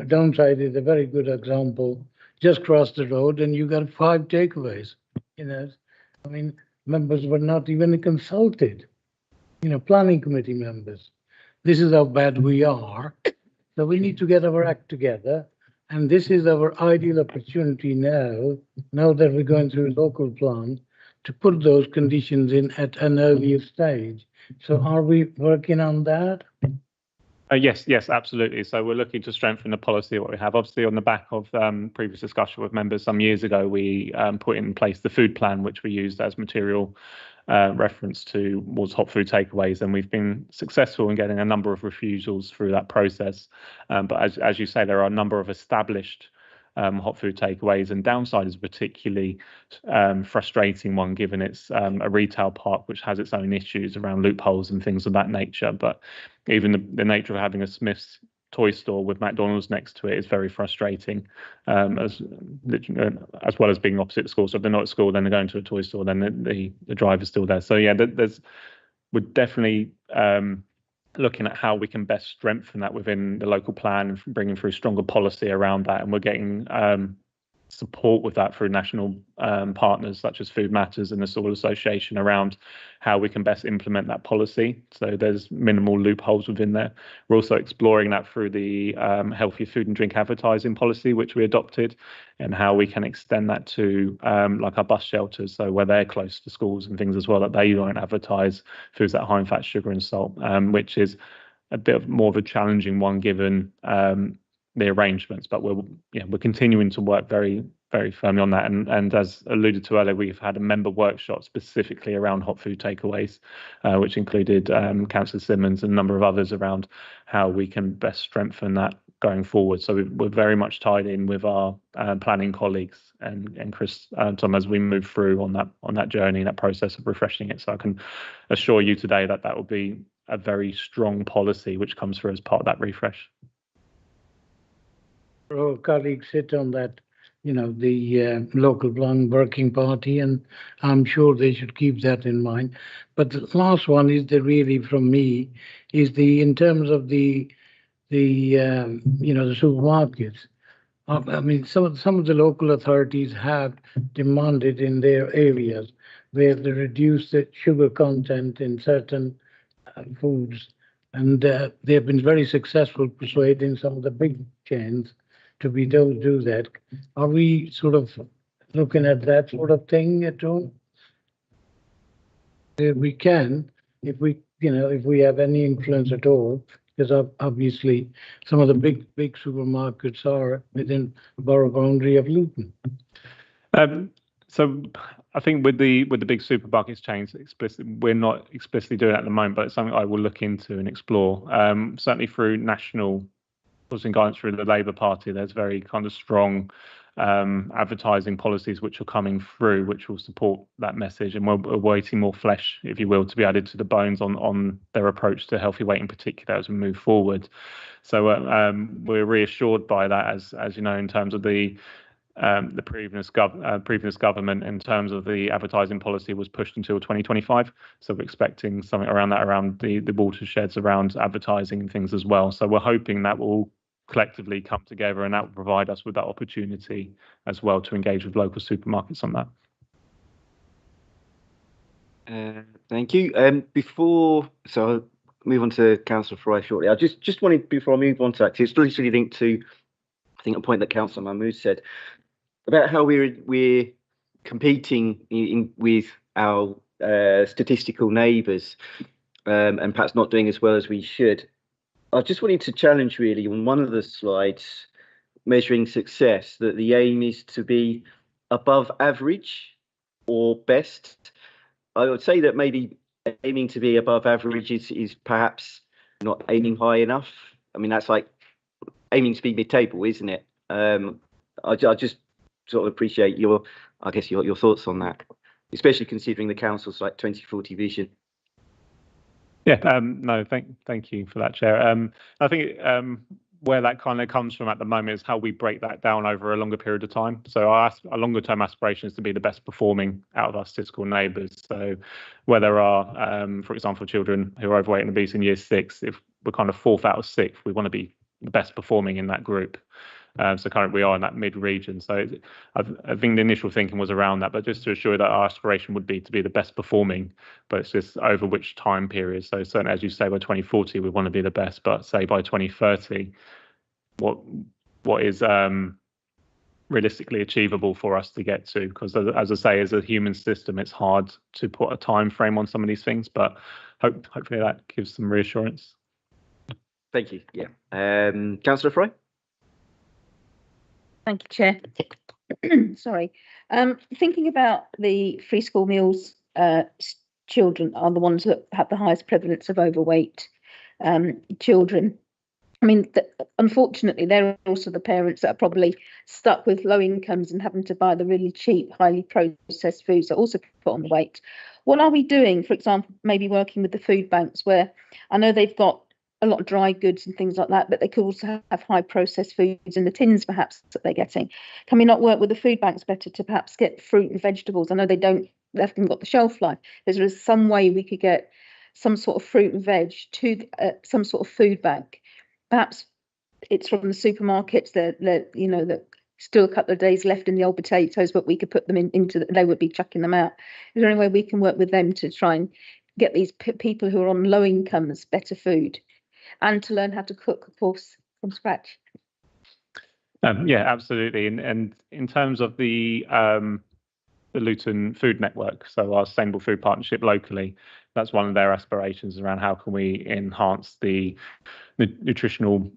Downside is a very good example. Just cross the road and you got 5 takeaways. I mean, members were not even consulted. Planning committee members. This is how bad we are. So we need to get our act together. And this is our ideal opportunity now that we're going through a local plan, to put those conditions in at an earlier stage. So are we working on that? Yes, absolutely. So we're looking to strengthen the policy what we have. Obviously, on the back of previous discussion with members some years ago, we put in place the food plan, which we used as material reference towards hot food takeaways, and we've been successful in getting a number of refusals through that process. But as you say, there are a number of established hot food takeaways, and Downside is a particularly frustrating one, given it's a retail park which has its own issues around loopholes and things of that nature. But even the nature of having a Smith's toy store with McDonald's next to it is very frustrating, as well as being opposite school. So if they're not at school, then they're going to a toy store, then the drive is still there. So yeah, we're definitely looking at how we can best strengthen that within the local plan and bringing through stronger policy around that. And we're getting support with that through national partners such as Food Matters and the School Association around how we can best implement that policy. So there's minimal loopholes within there. We're also exploring that through the healthy food and drink advertising policy, which we adopted, and how we can extend that to like our bus shelters, so where they're close to schools and things as well, that they don't advertise foods that are high in fat, sugar and salt, which is a bit more of a challenging one given the arrangements, but we're continuing to work very firmly on that. And as alluded to earlier, we've had a member workshop specifically around hot food takeaways, which included Councillor Simmons and a number of others around how we can best strengthen that going forward. So we're very much tied in with our planning colleagues and Chris Tom as we move through on that journey, that process of refreshing it. So I can assure you today that will be a very strong policy which comes through as part of that refresh. Our colleagues sit on that, the local plan working party, and I'm sure they should keep that in mind. But the last one is really from me is in terms of the supermarkets. I mean, some of the local authorities have demanded in their areas where they reduce the sugar content in certain foods, and they have been very successful persuading some of the big chains to be able to do that. Are we sort of looking at that sort of thing at all? We can, if we have any influence at all, because obviously some of the big supermarkets are within the borough boundary of Luton. So I think with the big supermarkets chains, we're not explicitly doing it at the moment, but it's something I will look into and explore. Certainly through national guidance through the Labour Party, there's very kind of strong advertising policies which are coming through, which will support that message, and we're awaiting more flesh, if you will, to be added to the bones on their approach to healthy weight in particular as we move forward. So we're reassured by that, as you know, in terms of the previous government, in terms of the advertising policy, was pushed until 2025. So we're expecting something around that, around the watersheds, around advertising and things as well. So we're hoping that will collectively come together, and that will provide us with that opportunity as well to engage with local supermarkets on that. Thank you. So I'll move on to Councillor Fry shortly. I just wanted, before I move on to that, it's literally linked to, I think, a point that Councillor Mahmood said about how we're competing with our statistical neighbours and perhaps not doing as well as we should. I just wanted to challenge really on one of the slides, measuring success, that the aim is to be above average or best. I would say that maybe aiming to be above average is perhaps not aiming high enough. I mean, that's like aiming to be mid-table, isn't it? I just sort of appreciate your thoughts on that, especially considering the council's like 2040 vision. Yeah, no, thank you for that, Chair. I think where that kind of comes from at the moment is how we break that down over a longer period of time. So our longer term aspiration is to be the best performing out of our statistical neighbours. So where there are, for example, children who are overweight and obese in year 6, if we're kind of 4th out of 6, we want to be the best performing in that group. So currently we are in that mid region. So I think the initial thinking was around that, but just to assure that our aspiration would be to be the best performing, but it's just over which time period. So certainly, as you say, by 2040 we want to be the best, but say by 2030, what is realistically achievable for us to get to? Because as I say, as a human system, it's hard to put a time frame on some of these things, but hopefully that gives some reassurance. Thank you. Yeah. Councillor Fry. Thank you, Chair. Sorry. Thinking about the free school meals, children are the ones that have the highest prevalence of overweight children. I mean, unfortunately, they're also the parents that are probably stuck with low incomes and having to buy the really cheap, highly processed foods that also put on the weight. What are we doing, for example, maybe working with the food banks, where I know they've got a lot of dry goods and things like that, but they could also have high processed foods in the tins perhaps that they're getting. Can we not work with the food banks better to perhaps get fruit and vegetables? I know they haven't got the shelf life. Is there some way we could get some sort of fruit and veg to some sort of food bank? Perhaps it's from the supermarkets, the still a couple of days left in the old potatoes, but we could put them into they would be chucking them out. Is there any way we can work with them to try and get these people who are on low incomes better food, and to learn how to cook, of course, from scratch? Yeah, absolutely. And in terms of the Luton Food Network, so our Sustainable Food Partnership locally, that's one of their aspirations around how can we enhance the nutritional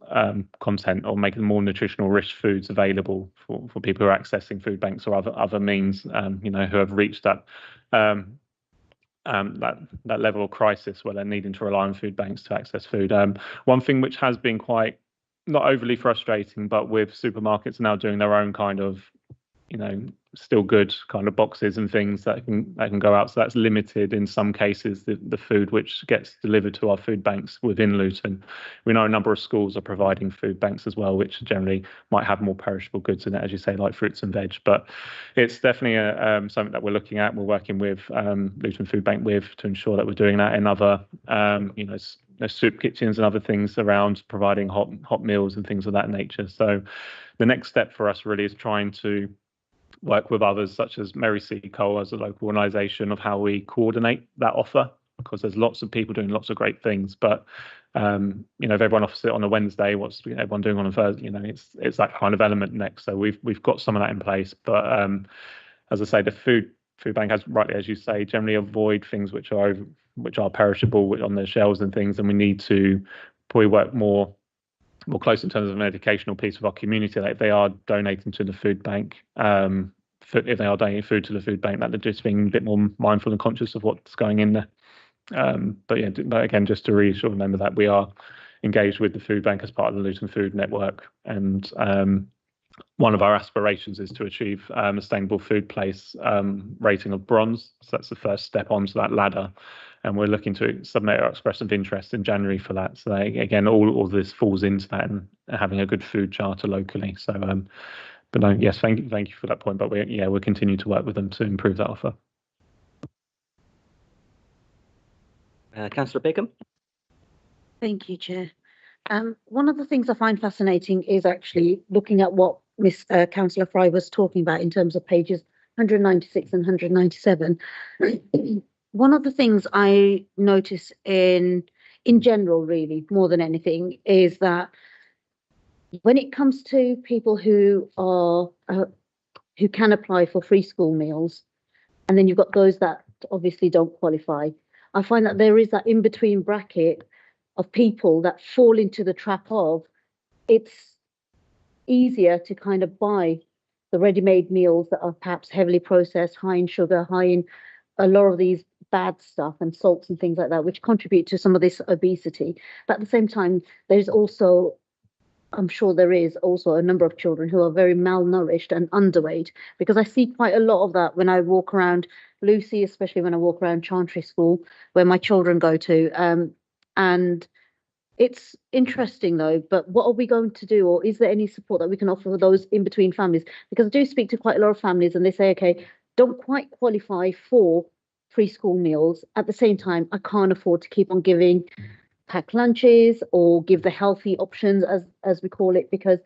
content or make more nutritional rich foods available for people who are accessing food banks or other means, who have reached that level of crisis where they're needing to rely on food banks to access food. One thing which has been quite not overly frustrating, but with supermarkets now doing their own kind of, still good kind of boxes and things that can go out. So that's limited in some cases the food which gets delivered to our food banks within Luton. We know a number of schools are providing food banks as well, which generally might have more perishable goods in it, as you say, like fruits and veg. But it's definitely something that we're looking at. We're working with Luton Food Bank to ensure that we're doing that in other, soup kitchens and other things around providing hot meals and things of that nature. So the next step for us really is trying to work with others such as Merry Sea Coal as a local organisation of how we coordinate that offer, because there's lots of people doing lots of great things, but if everyone offers it on a Wednesday, what's everyone doing on a Thursday? It's that kind of element next. So we've got some of that in place, but as I say, the food bank has, rightly as you say, generally avoid things which are perishable on their shelves and things, and we need to probably work more close in terms of an educational piece of our community. Like if they are donating to the food bank, if they are donating food to the food bank, that they're just being a bit more mindful and conscious of what's going in there. But again, just to remember that we are engaged with the food bank as part of the Luton Food Network, and one of our aspirations is to achieve a Sustainable Food Place rating of bronze. So that's the first step onto that ladder. And we're looking to submit our expression of interest in January for that. So again, all of this falls into that and having a good food charter locally. So, but no, yes, thank you for that point. But we'll continue to work with them to improve that offer. Councillor Bacon. Thank you, Chair. One of the things I find fascinating is actually looking at what Miss Councillor Fry was talking about in terms of pages 196 and 197. One of the things I notice in general, really, more than anything, is that when it comes to people who can apply for free school meals, and then you've got those that obviously don't qualify, I find that there is that in-between bracket of people that fall into the trap of it's easier to kind of buy the ready-made meals that are perhaps heavily processed, high in sugar, high in a lot of these bad stuff and salts and things like that, which contribute to some of this obesity. But at the same time, there's also, I'm sure there is also a number of children who are very malnourished and underweight, because I see quite a lot of that when I walk around Lucy, especially when I walk around Chantry School, where my children go to. And it's interesting though, but what are we going to do, or is there any support that we can offer for those in between families? Because I do speak to quite a lot of families and they say, okay, don't quite qualify for free school meals. At the same time, I can't afford to keep on giving packed lunches or give the healthy options, as we call it, because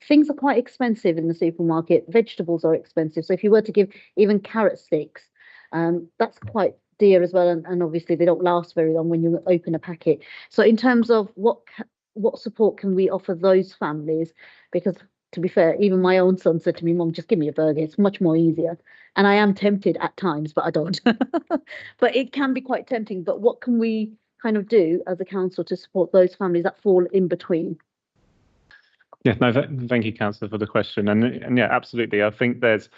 things are quite expensive in the supermarket. Vegetables are expensive. So if you were to give even carrot sticks, that's quite dear as well, and obviously they don't last very long when you open a packet. So in terms of what support can we offer those families, because to be fair, even my own son said to me, Mom, just give me a burger, it's much more easier. And I am tempted at times, but I don't. But it can be quite tempting. But what can we kind of do as a council to support those families that fall in between? Yeah, no, thank you, Councillor, for the question. And yeah, absolutely. I think there's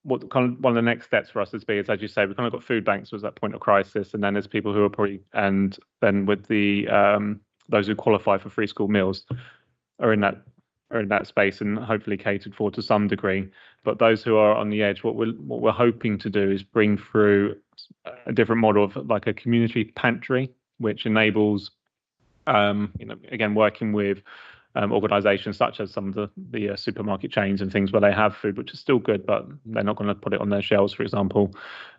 what kind of one of the next steps for us is, as you say, we've kind of got food banks was that point of crisis, and then there's people who are probably, and then with the those who qualify for free school meals are in that space and hopefully catered for to some degree. But those who are on the edge, what we're hoping to do is bring through a different model of like a community pantry, which enables again working with organisations such as some of the supermarket chains and things where they have food which is still good, but they're not going to put it on their shelves, for example.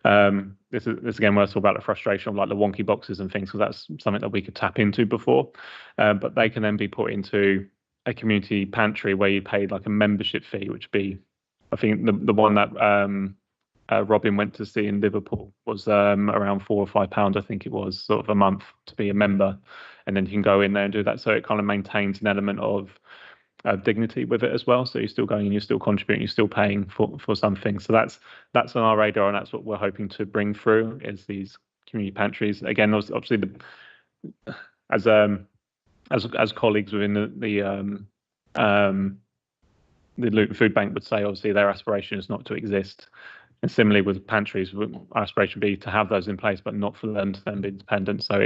This again, we're talking about the frustration of like the wonky boxes and things, because that's something that we could tap into before. But they can then be put into a community pantry where you paid like a membership fee, which would be, I think the one that Robin went to see in Liverpool was around £4 or £5, I think it was, sort of a month to be a member, and then you can go in there and do that. So it kind of maintains an element of dignity with it as well. So you're still going and you're still contributing, you're still paying for something. So that's on our radar, and that's what we're hoping to bring through is these community pantries. Again, obviously as colleagues within the Luton Food Bank would say, obviously their aspiration is not to exist. And similarly with pantries, our aspiration would be to have those in place, but not for them to then be independent. So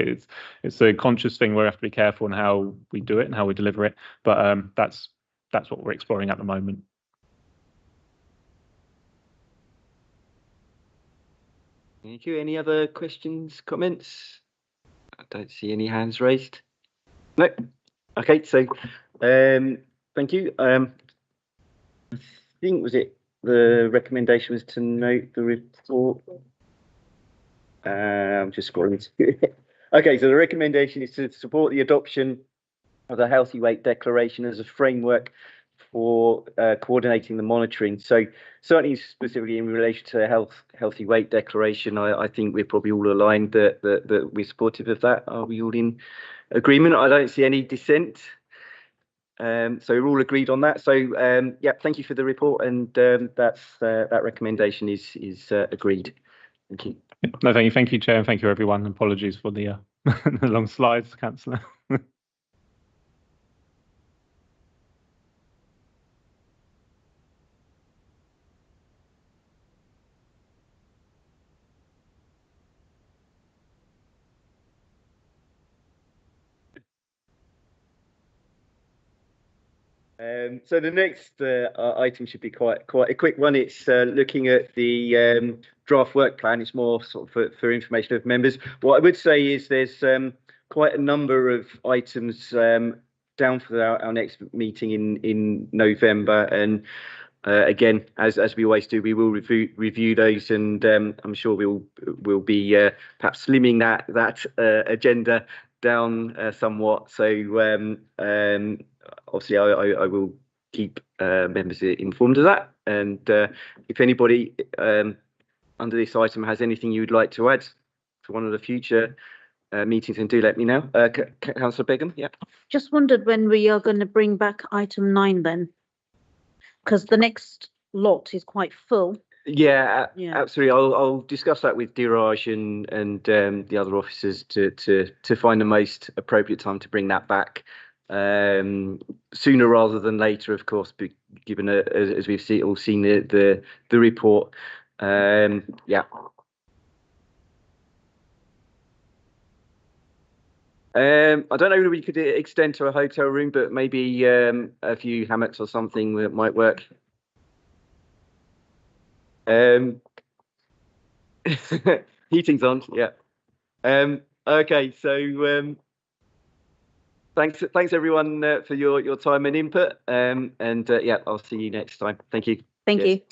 it's a conscious thing. We have to be careful in how we do it and how we deliver it. But that's what we're exploring at the moment. Thank you. Any other questions, comments? I don't see any hands raised. No. Okay, so thank you. I think the recommendation was to note the report. I'm just scrolling through it. Okay, so the recommendation is to support the adoption of the Healthy Weight Declaration as a framework for coordinating the monitoring. So certainly specifically in relation to a healthy weight declaration, I think we're probably all aligned that we're supportive of that. Are we all in agreement? I don't see any dissent. So we're all agreed on that. So yeah, thank you for the report, and that recommendation is agreed. Thank you. No, thank you, Chair, and thank you, everyone. Apologies for the the long slides, Councillor. So the next item should be quite a quick one. It's looking at the draft work plan. It's more sort of for information of members. What I would say is there's quite a number of items down for our next meeting in November, and again, as we always do, we will review those, and I'm sure we'll be perhaps slimming that agenda down somewhat. So obviously I will keep members informed of that, and if anybody under this item has anything you'd like to add to one of the future meetings, then do let me know. Councillor Begum, yeah. Just wondered when we are going to bring back item 9 then, because the next lot is quite full. Yeah, Yeah. absolutely. I'll discuss that with Diraj and the other officers to find the most appropriate time to bring that back. Sooner rather than later, of course, given as we've all seen the report. Yeah. I don't know whether we could extend to a hotel room, but maybe a few hammocks or something that might work. Heating's on, yeah. Okay, so thanks everyone for your time and input, and yeah, I'll see you next time. Thank you. Thank you.